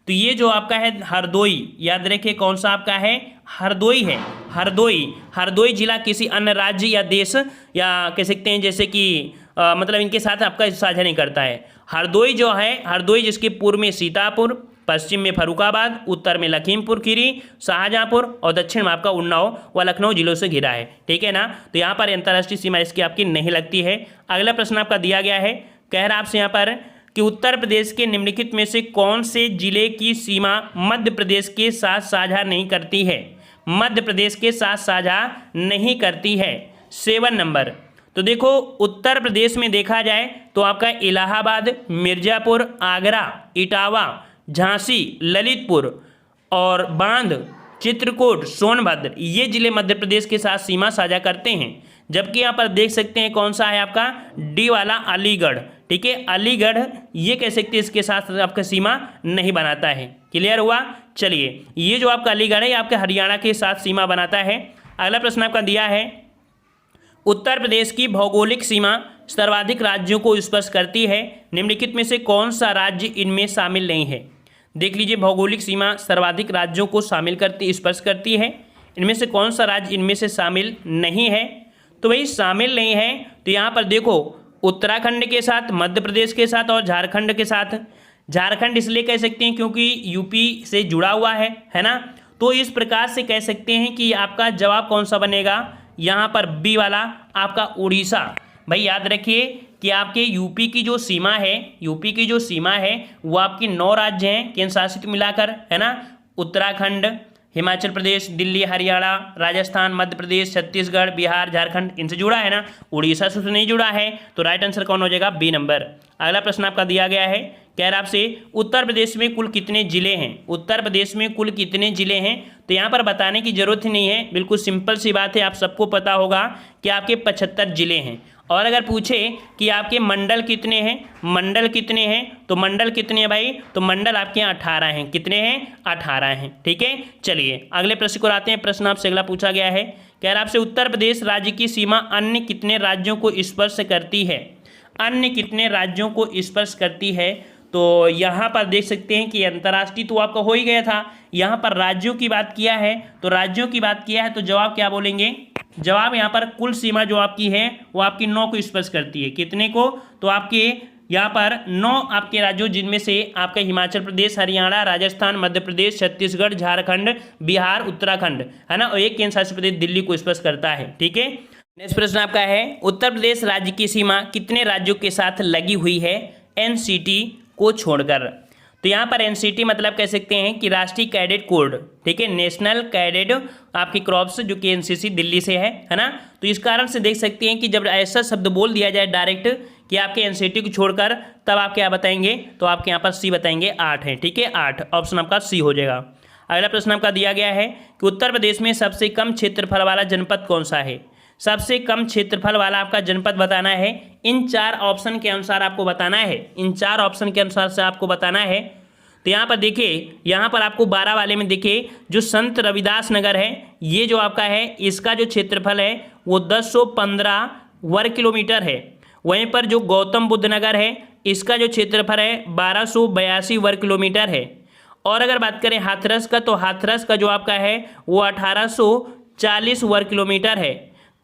Speaker 1: तो ये जो आपका है हरदोई, याद रखिए कौन सा आपका है, हरदोई है। हरदोई जिला किसी अन्य राज्य या देश या कह सकते हैं जैसे कि मतलब इनके साथ आपका साझा नहीं करता है। हरदोई जो है, हरदोई जिसके पूर्व में सीतापुर, पश्चिम में फर्रुखाबाद, उत्तर में लखीमपुर खीरी, शाहजहांपुर और दक्षिण में आपका उन्नाव व लखनऊ जिलों से घिरा है। ठीक है ना, तो यहाँ पर अंतर्राष्ट्रीय सीमा इसकी आपकी नहीं लगती है। अगला प्रश्न आपका दिया गया है, कह रहा आपसे यहाँ पर कि उत्तर प्रदेश के निम्नलिखित में से कौन से जिले की सीमा मध्य प्रदेश के साथ साझा नहीं करती है। मध्य प्रदेश के साथ साझा नहीं करती है। 7 नंबर, तो देखो उत्तर प्रदेश में देखा जाए तो आपका इलाहाबाद, मिर्जापुर, आगरा, इटावा, झांसी, ललितपुर और बांध, चित्रकूट, सोनभद्र, ये जिले मध्य प्रदेश के साथ सीमा साझा करते हैं। जबकि यहाँ पर देख सकते हैं कौन सा है आपका डी वाला अलीगढ़। ठीक है, अलीगढ़ ये कह सकते हैं इसके साथ आपका सीमा नहीं बनाता है। क्लियर हुआ। चलिए, ये जो आपका अलीगढ़ है ये आपके हरियाणा के साथ सीमा बनाता है। अगला प्रश्न आपका दिया है, उत्तर प्रदेश की भौगोलिक सीमा सर्वाधिक राज्यों को स्पर्श करती है, निम्नलिखित में से कौन सा राज्य इनमें शामिल नहीं है। देख लीजिए, भौगोलिक सीमा सर्वाधिक राज्यों को स्पर्श करती है, इनमें से कौन सा राज्य इनमें से शामिल नहीं है। तो भाई शामिल नहीं है तो यहाँ पर देखो, उत्तराखंड के साथ, मध्य प्रदेश के साथ और झारखंड के साथ। झारखंड इसलिए कह सकते हैं क्योंकि यूपी से जुड़ा हुआ है ना। तो इस प्रकार से कह सकते हैं कि आपका जवाब कौन सा बनेगा, यहाँ पर बी वाला आपका उड़ीसा। भाई याद रखिए कि आपके यूपी की जो सीमा है वो आपकी 9 राज्य हैं केंद्र शासित मिलाकर, है ना। उत्तराखंड, हिमाचल प्रदेश, दिल्ली, हरियाणा, राजस्थान, मध्य प्रदेश, छत्तीसगढ़, बिहार, झारखंड, इनसे जुड़ा है ना। उड़ीसा से नहीं जुड़ा है, तो राइट आंसर कौन हो जाएगा, बी नंबर। अगला प्रश्न आपका दिया गया है, कह रहा आपसे उत्तर प्रदेश में कुल कितने जिले हैं। उत्तर प्रदेश में कुल कितने जिले हैं, तो यहाँ पर बताने की जरूरत ही नहीं है, बिल्कुल सिंपल सी बात है, आप सबको पता होगा कि आपके 75 जिले हैं। और अगर पूछे कि आपके मंडल कितने हैं, तो मंडल कितने हैं भाई, तो मंडल आपके यहाँ 18 हैं। कितने हैं, 18 हैं। ठीक है, चलिए अगले प्रश्न को आते हैं। प्रश्न आपसे अगला पूछा गया है, कह रहा आपसे उत्तर प्रदेश राज्य की सीमा अन्य कितने राज्यों को स्पर्श करती है। अन्य कितने राज्यों को स्पर्श करती है, तो यहाँ पर देख सकते हैं कि अंतर्राष्ट्रीय तो आपका हो ही गया था, यहाँ पर राज्यों की बात किया है, तो जवाब क्या बोलेंगे, जवाब यहाँ पर कुल सीमा जो आपकी है वो आपकी 9 को स्पर्श करती है। कितने को, तो आपके यहाँ पर 9 आपके राज्यों, जिनमें से आपका हिमाचल प्रदेश, हरियाणा, राजस्थान, मध्य प्रदेश, छत्तीसगढ़, झारखंड, बिहार, उत्तराखंड, है ना, और एक केंद्र शासित प्रदेश दिल्ली को स्पर्श करता है। ठीक है, नेक्स्ट प्रश्न आपका है, उत्तर प्रदेश राज्य की सीमा कितने राज्यों के साथ लगी हुई है एनसीटी को छोड़कर। तो यहाँ पर एनसीटी मतलब कह सकते हैं कि राष्ट्रीय कैडेट कोड, ठीक है, नेशनल कैडेट आपकी क्रॉप्स, जो कि एनसीसी दिल्ली से है ना। तो इस कारण से देख सकते हैं कि जब ऐसा शब्द बोल दिया जाए डायरेक्ट कि आपके एनसीटी को छोड़कर, तब आप क्या बताएंगे, तो आपके यहाँ पर सी बताएंगे, 8 है। ठीक है, 8 ऑप्शन आपका सी हो जाएगा। अगला प्रश्न आपका दिया गया है कि उत्तर प्रदेश में सबसे कम क्षेत्रफल वाला जनपद कौन सा है। सबसे कम क्षेत्रफल वाला आपका जनपद बताना है, इन 4 ऑप्शन के अनुसार आपको बताना है, इन 4 ऑप्शन के अनुसार से आपको बताना है। तो यहाँ पर देखिए, यहाँ पर आपको 12 वाले में देखिए, जो संत रविदास नगर है, ये जो आपका है, इसका जो क्षेत्रफल है वो 1015 वर्ग किलोमीटर है। वहीं पर जो गौतम बुद्ध नगर है, इसका जो क्षेत्रफल है 1282 वर्ग किलोमीटर है। और अगर बात करें हाथरस का, तो हाथरस का जो आपका है वो 1840 वर्ग किलोमीटर है।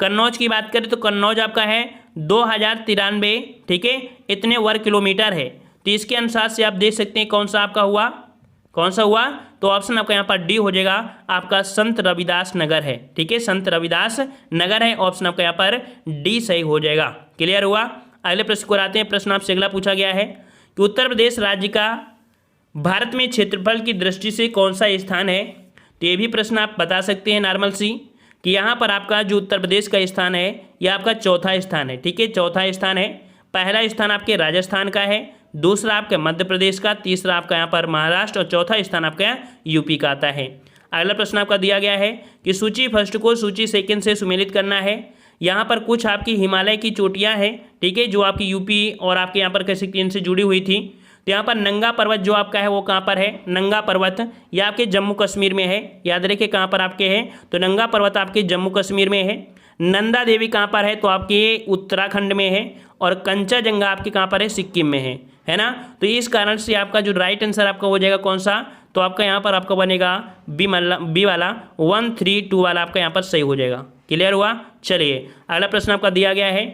Speaker 1: कन्नौज की बात करें तो कन्नौज आपका है 2093, ठीक है, इतने वर्ग किलोमीटर है। तो इसके अनुसार से आप देख सकते हैं कौन सा हुआ, तो ऑप्शन आपका यहाँ पर डी हो जाएगा, आपका संत रविदास नगर है। ठीक है, संत रविदास नगर है, ऑप्शन आपका यहाँ पर डी सही हो जाएगा। क्लियर हुआ। अगले प्रश्न को आते हैं। प्रश्न आपसे अगला पूछा गया है कि उत्तर प्रदेश राज्य का भारत में क्षेत्रफल की दृष्टि से कौन सा स्थान है। तो ये भी प्रश्न आप बता सकते हैं नॉर्मल सी, कि यहाँ पर आपका जो उत्तर प्रदेश का स्थान है यह आपका चौथा स्थान है। ठीक है, चौथा स्थान है। पहला स्थान आपके राजस्थान का है, दूसरा आपका मध्य प्रदेश का, तीसरा आपका यहाँ पर महाराष्ट्र, और चौथा स्थान आपका यूपी का आता है। अगला प्रश्न आपका दिया गया है कि सूची फर्स्ट को सूची सेकंड से सुमेलित करना है। यहाँ पर कुछ आपकी हिमालय की चोटियाँ हैं, ठीक है, जो आपकी यूपी और आपके यहाँ पर कह सकते हैं इनसे जुड़ी हुई थी। तो यहाँ पर नंगा पर्वत जो आपका है वो कहाँ पर है, नंगा पर्वत यह आपके जम्मू कश्मीर में है। याद रखिए कहाँ पर आपके है, तो नंगा पर्वत आपके जम्मू कश्मीर में है। नंदा देवी कहाँ पर है, तो आपके उत्तराखंड में है। और कंचनजंगा आपके कहाँ पर है, सिक्किम में है ना। तो इस कारण से आपका जो राइट आंसर आपका हो जाएगा कौन सा, तो आपका यहाँ पर आपका बनेगा बी वाला 132 वाला आपका यहाँ पर सही हो जाएगा। क्लियर हुआ। चलिए अगला प्रश्न आपका दिया गया है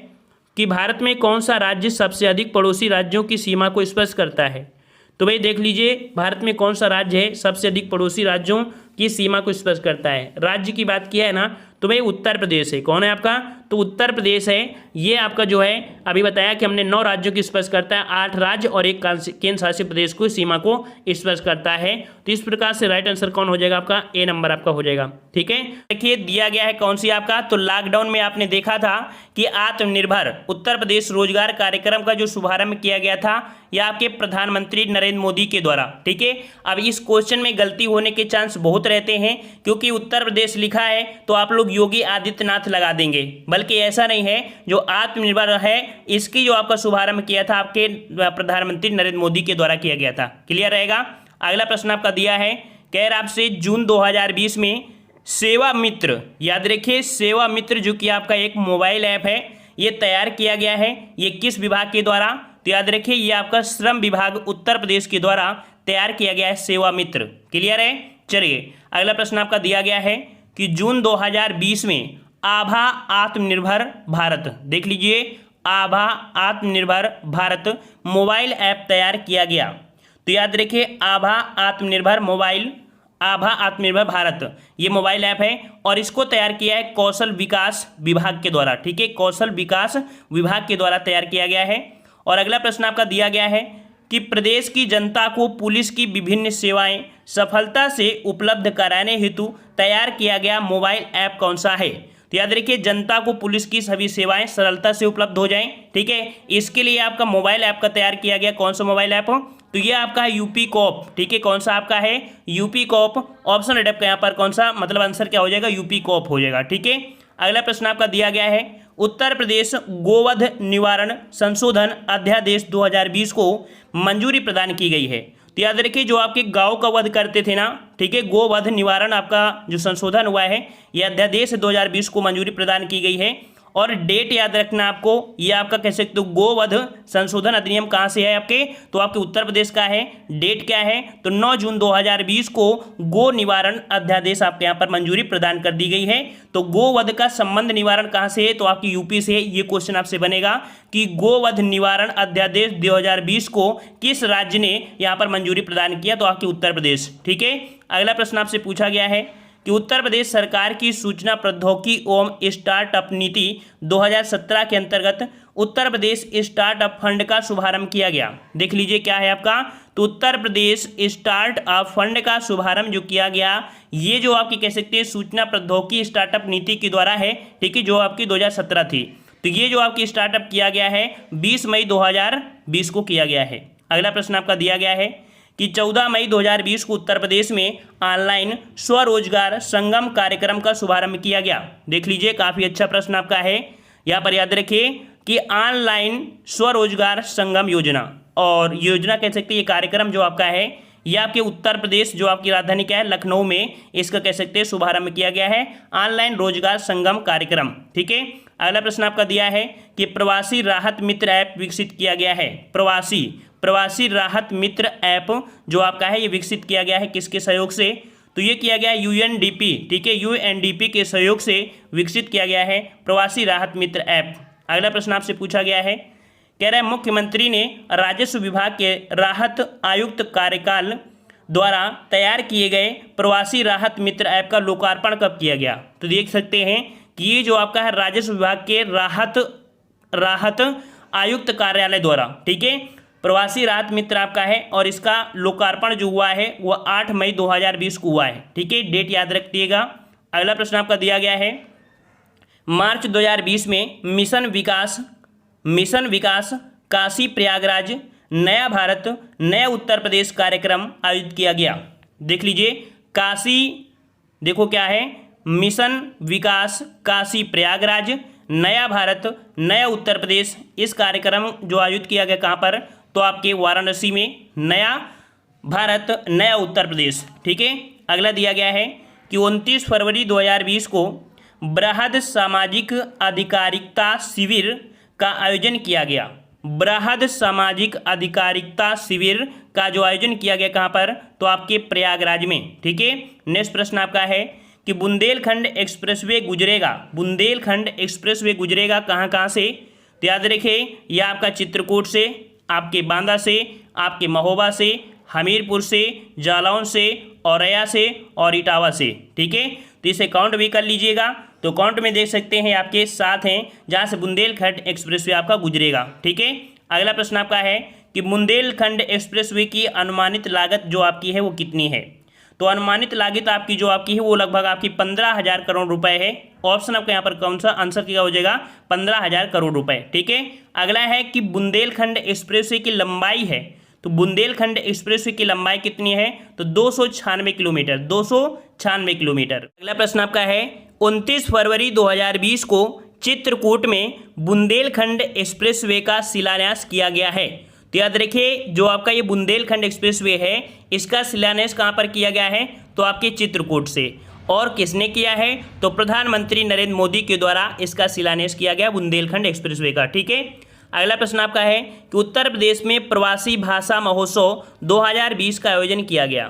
Speaker 1: कि भारत में कौन सा राज्य सबसे अधिक पड़ोसी राज्यों की सीमा को स्पर्श करता है। तो भाई देख लीजिए, भारत में कौन सा राज्य है सबसे अधिक पड़ोसी राज्यों की सीमा को स्पर्श करता है। राज्य की बात किया है ना, तो भाई उत्तर प्रदेश है। कौन है आपका, तो उत्तर प्रदेश है। ये आपका जो है अभी बताया कि हमने 9 राज्यों की स्पर्श करता है, 8 राज्य और एक केंद्र शासित प्रदेश को सीमा को स्पर्श करता है। तो इस प्रकार से राइट आंसर कौन हो जाएगा, आपका ए नंबर आपका हो जाएगा। ठीक है, देखिए दिया गया है कौन सी आपका, तो लॉकडाउन में आपने देखा था कि आत्मनिर्भर उत्तर प्रदेश रोजगार कार्यक्रम का जो शुभारंभ किया गया था यह आपके प्रधानमंत्री नरेंद्र मोदी के द्वारा। ठीक है, अब इस क्वेश्चन में गलती होने के चांस बहुत रहते हैं, क्योंकि उत्तर प्रदेश लिखा है तो आप लोग योगी आदित्यनाथ लगा देंगे, बल्कि ऐसा नहीं है। जो आत्मनिर्भर है इसकी जो आपका शुभारंभ किया था आपके प्रधानमंत्री नरेंद्र मोदी के द्वारा किया गया था। क्लियर रहेगा। अगला प्रश्न आपका दिया है कह रहा आपसे जून 2020 में सेवा मित्र, याद रखिए सेवा मित्र जो कि आपका एक मोबाइल ऐप है, ये तैयार किया गया है। ये किस विभाग के द्वारा? तो याद रखिए ये आपका श्रम विभाग उत्तर प्रदेश के द्वारा तैयार किया गया है सेवा मित्र। क्लियर है? चलिए अगला प्रश्न आपका दिया गया है कि जून 2020 में आभा आत्मनिर्भर भारत, देख लीजिए आभा आत्मनिर्भर भारत मोबाइल ऐप तैयार किया गया। तो याद रखिए आभा आत्मनिर्भर भारत ये मोबाइल ऐप है और इसको तैयार किया है कौशल विकास विभाग के द्वारा। ठीक है, कौशल विकास विभाग के द्वारा तैयार किया गया है। और अगला प्रश्न आपका दिया गया है कि प्रदेश की जनता को पुलिस की विभिन्न सेवाएं सफलता से उपलब्ध कराने हेतु तैयार किया गया मोबाइल ऐप कौन सा है? तो याद रखिए जनता को पुलिस की सभी सेवाएं सरलता से उपलब्ध हो जाएं। ठीक है, इसके लिए आपका मोबाइल ऐप का तैयार किया गया कौन सा मोबाइल ऐप? तो ये आपका है यूपी कॉप। ठीक है, कौन सा आपका है? UP cop. ऑप्शन रेड का यहाँ पर कौन सा, मतलब आंसर क्या हो जाएगा? यूपी कॉप हो जाएगा। ठीक है, अगला प्रश्न आपका दिया गया है उत्तर प्रदेश गोवध निवारण संशोधन अध्यादेश 2020 को मंजूरी प्रदान की गई है। तो याद रखिए जो आपके गांव का वध करते थे ना, ठीक है, गोवध निवारण आपका जो संशोधन हुआ है यह अध्यादेश 2020 को मंजूरी प्रदान की गई है। और डेट याद रखना आपको, ये आपका कह सकते हो गोवध संशोधन अधिनियम कहाँ से है आपके? तो आपके उत्तर प्रदेश का है। डेट क्या है? तो 9 जून 2020 को गो निवारण अध्यादेश आपके यहाँ पर मंजूरी प्रदान कर दी गई है। तो गोवध का संबंध निवारण कहाँ से है? तो आपकी यूपी से है। ये क्वेश्चन आपसे बनेगा कि गोवध निवारण अध्यादेश 2020 को किस राज्य ने यहाँ पर मंजूरी प्रदान किया? तो आपके उत्तर प्रदेश। ठीक है, अगला प्रश्न आपसे पूछा गया है कि उत्तर प्रदेश सरकार की सूचना प्रौद्योगिकी एवं स्टार्टअप नीति 2017 के अंतर्गत उत्तर प्रदेश स्टार्टअप फंड का शुभारंभ किया गया। देख लीजिए क्या है आपका? तो उत्तर प्रदेश स्टार्टअप फंड का शुभारंभ जो किया गया, ये जो आपकी कह सकते हैं सूचना प्रौद्योगिकी स्टार्टअप नीति के द्वारा है। ठीक है, जो आपकी 2017 थी। तो ये जो आपकी स्टार्टअप किया गया है 20 मई 2020 को किया गया है। अगला प्रश्न आपका दिया गया है कि 14 मई 2020 को उत्तर प्रदेश में ऑनलाइन स्वरोजगार संगम कार्यक्रम का शुभारंभ किया गया। देख लीजिए काफ़ी अच्छा प्रश्न आपका है। यहाँ पर याद रखिए कि ऑनलाइन स्वरोजगार संगम योजना, और योजना कह सकते हैं ये कार्यक्रम जो आपका है ये आपके उत्तर प्रदेश जो आपकी राजधानी क्या है लखनऊ में, इसका कह सकते हैं शुभारंभ किया गया है ऑनलाइन रोजगार संगम कार्यक्रम। ठीक है, अगला प्रश्न आपका दिया है कि प्रवासी राहत मित्र ऐप विकसित किया गया है। प्रवासी राहत मित्र ऐप जो आपका है ये विकसित किया गया है किसके सहयोग से? तो ये किया गया यूएनडीपी। ठीक है, यूएनडीपी के सहयोग से विकसित किया गया है प्रवासी राहत मित्र ऐप। अगला प्रश्न आपसे पूछा गया है, कह रहा है मुख्यमंत्री ने राजस्व विभाग के राहत आयुक्त कार्यकाल द्वारा तैयार किए गए प्रवासी राहत मित्र ऐप का लोकार्पण कब किया गया? तो देख सकते हैं कि ये जो आपका है राजस्व विभाग के राहत आयुक्त कार्यालय द्वारा, ठीक है, प्रवासी राहत मित्र आपका है और इसका लोकार्पण जो हुआ है वह 8 मई 2020 को हुआ है। ठीक है, डेट याद रखिएगा। अगला प्रश्न आपका दिया गया है मार्च 2020 में मिशन विकास काशी प्रयागराज नया भारत नया उत्तर प्रदेश कार्यक्रम आयोजित किया गया। देख लीजिए काशी, देखो क्या है, मिशन विकास काशी प्रयागराज नया भारत नया उत्तर प्रदेश। इस कार्यक्रम जो आयोजित किया गया कहाँ पर? तो आपके वाराणसी में। नया भारत नया उत्तर प्रदेश। ठीक है, अगला दिया गया है कि 29 फरवरी 2020 को बृहद सामाजिक अधिकारिता शिविर का आयोजन किया गया। बृहद सामाजिक अधिकारिता शिविर का जो आयोजन किया गया कहाँ पर? तो आपके प्रयागराज में। ठीक है, नेक्स्ट प्रश्न आपका है कि बुंदेलखंड एक्सप्रेसवे गुजरेगा कहाँ से? तो याद रखिए यह आपका चित्रकूट से, आपके बांदा से, आपके महोबा से, हमीरपुर से, जालौन से, औरैया से और इटावा से। ठीक है, तो इसे काउंट भी कर लीजिएगा। तो काउंट में देख सकते हैं आपके 7 हैं जहाँ से बुंदेलखंड एक्सप्रेसवे आपका गुजरेगा। ठीक है, अगला प्रश्न आपका है कि बुंदेलखंड एक्सप्रेसवे की अनुमानित लागत जो आपकी है वो कितनी है? तो अनुमानित लागत आपकी जो आपकी है वो लगभग आपकी 15,000 करोड़ रुपए है। ऑप्शन आपका यहाँ पर कौन सा आंसर क्या हो जाएगा? 15,000 करोड़ रुपए। ठीक है, अगला है कि बुंदेलखंड एक्सप्रेसवे की लंबाई है, तो बुंदेलखंड एक्सप्रेसवे की लंबाई कितनी है? तो 296 किलोमीटर, 296 किलोमीटर। अगला प्रश्न आपका है 29 फरवरी 2020 को चित्रकूट में बुंदेलखंड एक्सप्रेसवे का शिलान्यास किया गया है। तो याद रखिए जो आपका ये बुंदेलखंड एक्सप्रेसवे है इसका शिलान्यास कहाँ पर किया गया है? तो आपके चित्रकूट से। और किसने किया है? तो प्रधानमंत्री नरेंद्र मोदी के द्वारा इसका शिलान्यास किया गया बुंदेलखंड एक्सप्रेसवे का। ठीक है, अगला प्रश्न आपका है कि उत्तर प्रदेश में प्रवासी भाषा महोत्सव 2020 का आयोजन किया गया।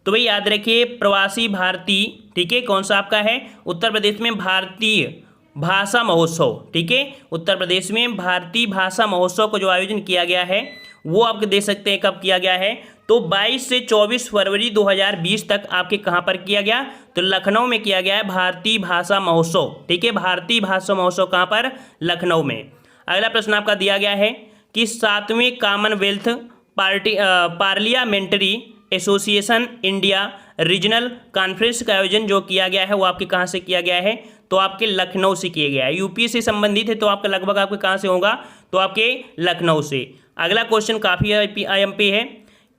Speaker 1: तो भाई याद रखिए प्रवासी भारती, ठीक है, कौन सा आपका है? उत्तर प्रदेश में भारतीय भाषा महोत्सव। ठीक है, उत्तर प्रदेश में भारतीय भाषा महोत्सव को जो आयोजन किया गया है वो आप देख सकते हैं कब किया गया है। तो 22 से 24 फरवरी 2020 तक आपके कहाँ पर किया गया? तो लखनऊ में किया गया है भारतीय भाषा महोत्सव। ठीक है, भारतीय भाषा महोत्सव कहाँ पर? लखनऊ में। अगला प्रश्न आपका दिया गया है कि 7वें Commonwealth parliamentary association India regional conference का आयोजन जो किया गया है वो आपके कहाँ से किया गया है? तो आपके लखनऊ से किया गया है। यूपी से संबंधित है तो आपका लगभग आपके कहाँ से होगा? तो आपके लखनऊ से। अगला क्वेश्चन काफ़ी IMP है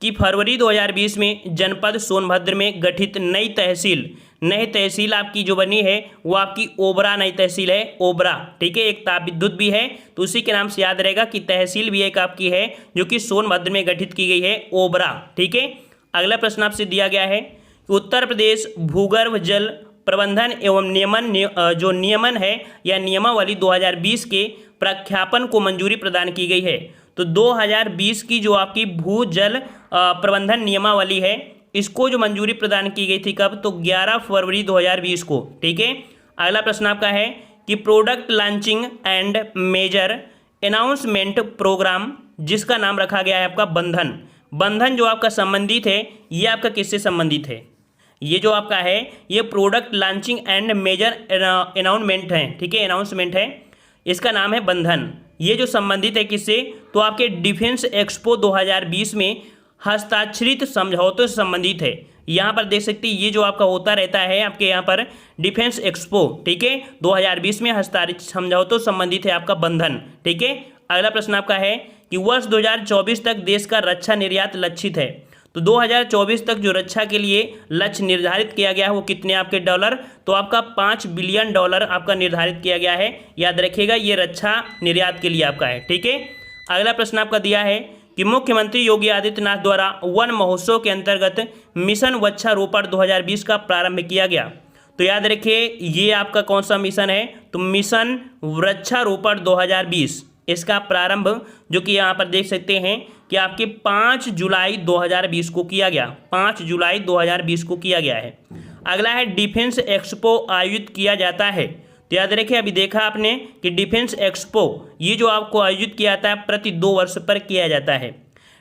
Speaker 1: कि फरवरी 2020 में जनपद सोनभद्र में गठित नई तहसील आपकी जो बनी है वो आपकी ओबरा नई तहसील है, ओबरा। ठीक है, एक ताप विद्युत भी है तो उसी के नाम से याद रहेगा कि तहसील भी एक आपकी है जो कि सोनभद्र में गठित की गई है, ओबरा। ठीक है, अगला प्रश्न आपसे दिया गया है कि उत्तर प्रदेश भूगर्भ जल प्रबंधन एवं नियमन है या नियमावली 2020 के प्रख्यापन को मंजूरी प्रदान की गई है। तो 2020 की जो आपकी भू जल प्रबंधन नियमावली है इसको जो मंजूरी प्रदान की गई थी कब? तो 11 फरवरी 2020 को। ठीक है, अगला प्रश्न आपका है कि product launching and major announcement program जिसका नाम रखा गया है आपका बंधन जो आपका संबंधित है ये आपका किससे संबंधित है? ये जो आपका है ये product launching and major announcement है। ठीक है, अनाउंसमेंट है, इसका नाम है बंधन। ये जो संबंधित है किससे? तो आपके डिफेंस एक्सपो 2020 में हस्ताक्षरित समझौतों से संबंधित है। यहाँ पर देख सकते हैं ये जो आपका होता रहता है आपके यहाँ पर डिफेंस एक्सपो, ठीक है, 2020 में हस्ताक्षरित समझौतों से संबंधित है आपका बंधन। ठीक है, अगला प्रश्न आपका है कि वर्ष 2024 तक देश का रक्षा निर्यात लक्षित है। तो 2024 तक जो रक्षा के लिए लक्ष्य निर्धारित किया गया है वो कितने आपके डॉलर? तो आपका $5 बिलियन आपका निर्धारित किया गया है। याद रखिएगा ये रक्षा निर्यात के लिए आपका है। ठीक है, अगला प्रश्न आपका दिया है कि मुख्यमंत्री योगी आदित्यनाथ द्वारा वन महोत्सव के अंतर्गत मिशन वृक्षारोपण 2020 का प्रारंभ किया गया। तो याद रखिए ये आपका कौन सा मिशन है? तो मिशन वृक्षारोपण 2020 इसका प्रारंभ जो कि यहाँ पर देख सकते हैं कि आपके 5 जुलाई 2020 को किया गया, 5 जुलाई 2020 को किया गया है। अगला है डिफेंस एक्सपो आयोजित किया जाता है। तो याद रखिए अभी देखा आपने कि डिफेंस एक्सपो ये जो आपको आयोजित किया जाता है प्रति 2 वर्ष पर किया जाता है।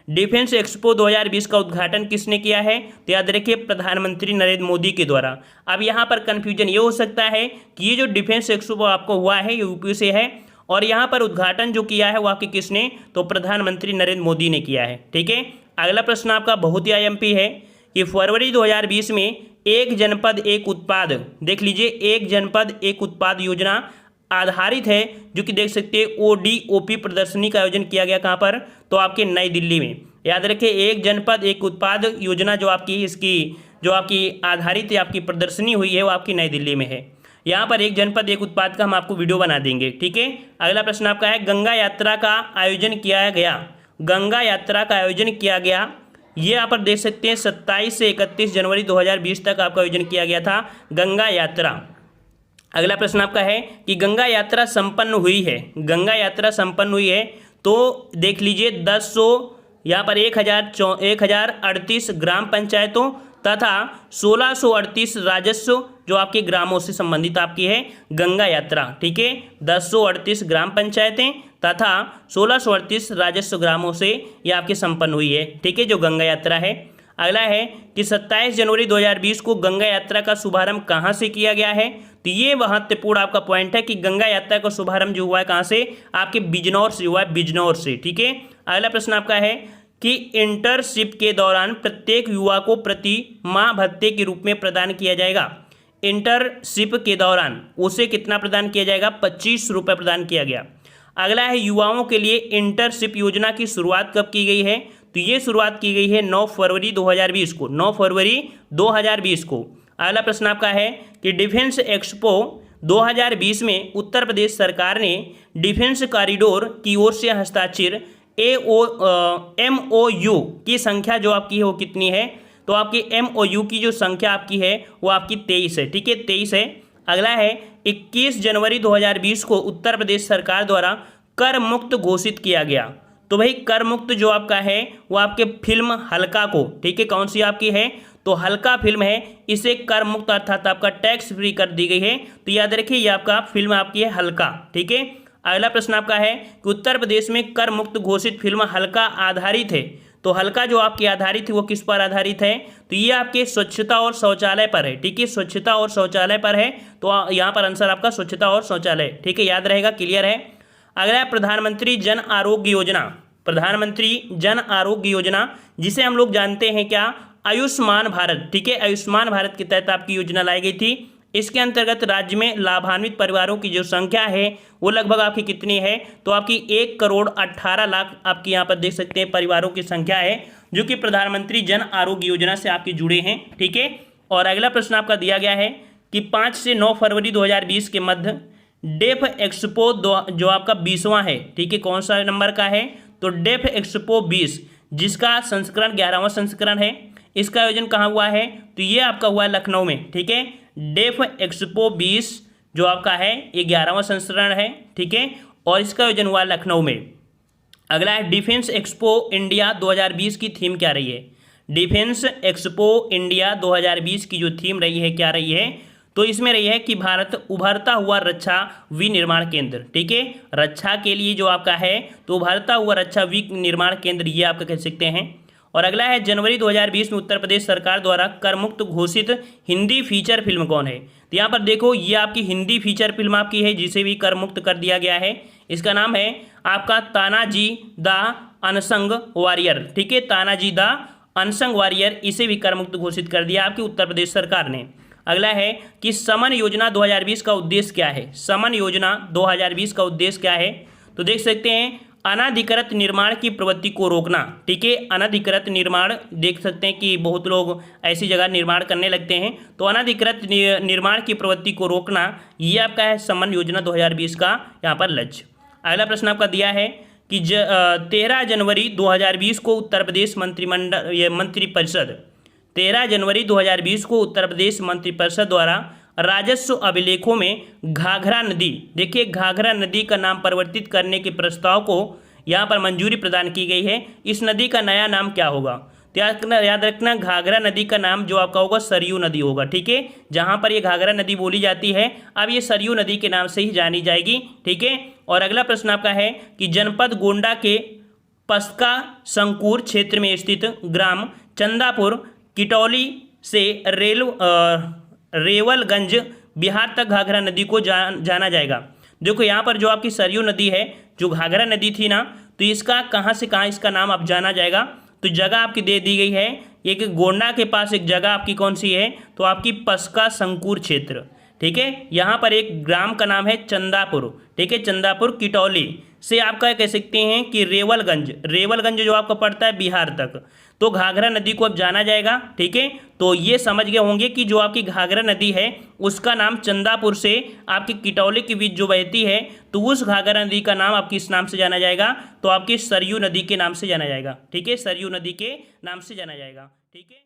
Speaker 1: डिफेंस एक्सपो 2020 का उद्घाटन किसने किया है? तो याद रखिए प्रधानमंत्री नरेंद्र मोदी के द्वारा। अब यहाँ पर कन्फ्यूजन ये हो सकता है कि ये जो डिफेंस एक्सपो आपको हुआ है यूपी से है और यहाँ पर उद्घाटन जो किया है वो आपके किसने? तो प्रधानमंत्री नरेंद्र मोदी ने किया है। ठीक है, अगला प्रश्न आपका बहुत ही IMP है कि फरवरी 2020 में एक जनपद एक उत्पाद, देख लीजिए एक जनपद एक उत्पाद योजना आधारित है जो कि देख सकते हैं ODOP प्रदर्शनी का आयोजन किया गया कहाँ पर? तो आपके नई दिल्ली में। याद रखिए एक जनपद एक उत्पाद योजना जो आपकी इसकी जो आपकी आधारित आपकी प्रदर्शनी हुई है वो आपकी नई दिल्ली में है। यहाँ पर एक जनपद एक उत्पाद का हम आपको वीडियो बना देंगे। ठीक है, अगला प्रश्न आपका है गंगा यात्रा का आयोजन किया गया। गंगा यात्रा का आयोजन किया गया ये यहाँ पर देख सकते हैं 27 से 31 जनवरी 2020 तक आपका आयोजन किया गया था गंगा यात्रा। अगला प्रश्न आपका है कि गंगा यात्रा संपन्न हुई है। गंगा यात्रा संपन्न हुई है तो देख लीजिए 1000 यहाँ पर 1038 ग्राम पंचायतों तथा 1638 राजस्व जो आपके ग्रामों से संबंधित आपकी है गंगा यात्रा। ठीक है, 1038 ग्राम पंचायतें तथा 1638 राजस्व ग्रामों से ये आपकी संपन्न हुई है। ठीक है, जो गंगा यात्रा है। अगला है कि 27 जनवरी 2020 को गंगा यात्रा का शुभारंभ कहाँ से किया गया है? तो ये महत्वपूर्ण आपका पॉइंट है कि गंगा यात्रा का शुभारंभ जो हुआ है कहाँ से? आपके बिजनौर से हुआ है, बिजनौर से। ठीक है, अगला प्रश्न आपका है कि इंटर्नशिप के दौरान प्रत्येक युवा को प्रति माह भत्ते के रूप में प्रदान किया जाएगा। इंटर्नशिप के दौरान उसे कितना प्रदान किया जाएगा? 25 रुपये प्रदान किया गया। अगला है युवाओं के लिए इंटर्नशिप योजना की शुरुआत कब की गई है? तो ये शुरुआत की गई है 9 फरवरी 2020 को, 9 फरवरी 2020 को। अगला प्रश्न आपका है कि डिफेंस एक्सपो 2020 में उत्तर प्रदेश सरकार ने डिफेंस कॉरिडोर की ओर से हस्ताक्षर MOU की संख्या जो आपकी है वो कितनी है? तो तो आपकी MOU की जो संख्या आपकी है वो आपकी 23 है। ठीक है, 23 है। अगला है 21 जनवरी 2020 को उत्तर प्रदेश सरकार द्वारा कर मुक्त घोषित किया गया। तो भाई कर मुक्त जो आपका है वो आपके फिल्म हल्का को, ठीक है, कौन सी आपकी है, तो हल्का फिल्म है, इसे कर मुक्त अर्थात आपका टैक्स फ्री कर दी गई है। तो याद रखिए ये आपका फिल्म आपकी है हल्का। ठीक है, अगला प्रश्न आपका है कि उत्तर प्रदेश में कर मुक्त घोषित फिल्म हल्का आधारित है। तो हल्का जो आपकी आधारित है वो किस पर आधारित है, तो ये आपके स्वच्छता और शौचालय पर है। ठीक है, स्वच्छता और शौचालय पर है, तो यहाँ पर आंसर आपका स्वच्छता और शौचालय। ठीक है, याद रहेगा, क्लियर है। अगला है प्रधानमंत्री जन आरोग्य योजना। प्रधानमंत्री जन आरोग्य योजना जिसे हम लोग जानते हैं क्या, आयुष्मान भारत। ठीक है, आयुष्मान भारत के तहत आपकी योजना लाई गई थी। इसके अंतर्गत राज्य में लाभान्वित परिवारों की जो संख्या है वो लगभग आपकी कितनी है, तो आपकी 1,18,00,000 आपकी यहाँ पर देख सकते हैं परिवारों की संख्या है जो कि प्रधानमंत्री जन आरोग्य योजना से आपके जुड़े हैं। ठीक है, और अगला प्रश्न आपका दिया गया है कि 5 से 9 फरवरी 2020 के मध्य डेफ एक्सपो जो आपका 20वां है। ठीक है, कौन सा नंबर का है, तो डेफ एक्सपो 20 जिसका संस्करण 11वां संस्करण है, इसका आयोजन कहाँ हुआ है, तो ये आपका हुआ है लखनऊ में। ठीक है, डेफ एक्सपो 20 जो आपका है ये 11वां संस्करण है। ठीक है, और इसका आयोजन हुआ लखनऊ में। अगला है डिफेंस एक्सपो इंडिया 2020 की थीम क्या रही है। डिफेंस एक्सपो इंडिया 2020 की जो थीम रही है क्या रही है, तो इसमें रही है कि भारत उभरता हुआ रक्षा विनिर्माण केंद्र। ठीक है, रक्षा के लिए जो आपका है तो उभरता हुआ रक्षा विनिर्माण केंद्र ये आपका कह सकते हैं। और अगला है जनवरी 2020 में उत्तर प्रदेश सरकार द्वारा कर मुक्त घोषित हिंदी फीचर फिल्म कौन है। तो यहाँ पर देखो ये आपकी हिंदी फीचर फिल्म आपकी है जिसे भी कर मुक्त कर दिया गया है। इसका नाम है आपका तानाजी द अनसंग वॉरियर। ठीक है, तानाजी द अनसंग वॉरियर, इसे भी कर मुक्त घोषित कर दिया आपकी उत्तर प्रदेश सरकार ने। अगला है कि समन योजना 2020 का उद्देश्य क्या है। समन योजना 2020 का उद्देश्य क्या है, तो देख सकते हैं अनाधिकृत निर्माण की प्रवृत्ति को रोकना। ठीक है, अनाधिकृत निर्माण देख सकते हैं कि बहुत लोग ऐसी जगह निर्माण करने लगते हैं, तो अनाधिकृत निर्माण की प्रवृत्ति को रोकना ये आपका है समन योजना 2020 का यहाँ पर लक्ष्य। अगला प्रश्न आपका दिया है कि 13 जनवरी 2020 को उत्तर प्रदेश मंत्रिपरिषद 13 जनवरी 2020 को उत्तर प्रदेश मंत्रिपरिषद द्वारा राजस्व अभिलेखों में घाघरा नदी, देखिए घाघरा नदी का नाम परिवर्तित करने के प्रस्ताव को यहाँ पर मंजूरी प्रदान की गई है। इस नदी का नया नाम क्या होगा, तो याद रखना घाघरा नदी का नाम जो आपका होगा सरयू नदी होगा। ठीक है, जहाँ पर ये घाघरा नदी बोली जाती है अब ये सरयू नदी के नाम से ही जानी जाएगी। ठीक है, और अगला प्रश्न आपका है कि जनपद गोंडा के पस्का संकुर क्षेत्र में स्थित ग्राम चंदापुर किटौली से रेवलगंज बिहार तक घाघरा नदी को जाना जाएगा। देखो यहाँ पर जो आपकी सरयू नदी है, जो घाघरा नदी थी ना, तो इसका कहाँ से कहाँ इसका नाम अब जाना जाएगा, तो जगह आपकी दे दी गई है। ये कि गोंडा के पास एक जगह आपकी कौन सी है, तो आपकी पस्का संकुर क्षेत्र। ठीक है, यहाँ पर एक ग्राम का नाम है चंदापुर। ठीक है, चंदापुर किटौली से आपका कह सकते हैं कि रेवलगंज जो आपका पड़ता है बिहार तक, तो घाघरा नदी को अब जाना जाएगा। ठीक है, तो ये समझ गए होंगे कि जो आपकी घाघरा नदी है उसका नाम चंदापुर से आपकी किटौली के बीच जो बहती है, तो उस घाघरा नदी का नाम आपकी इस नाम से जाना जाएगा, तो आपकी सरयू नदी के नाम से जाना जाएगा। ठीक है, सरयू नदी के नाम से जाना जाएगा। ठीक है।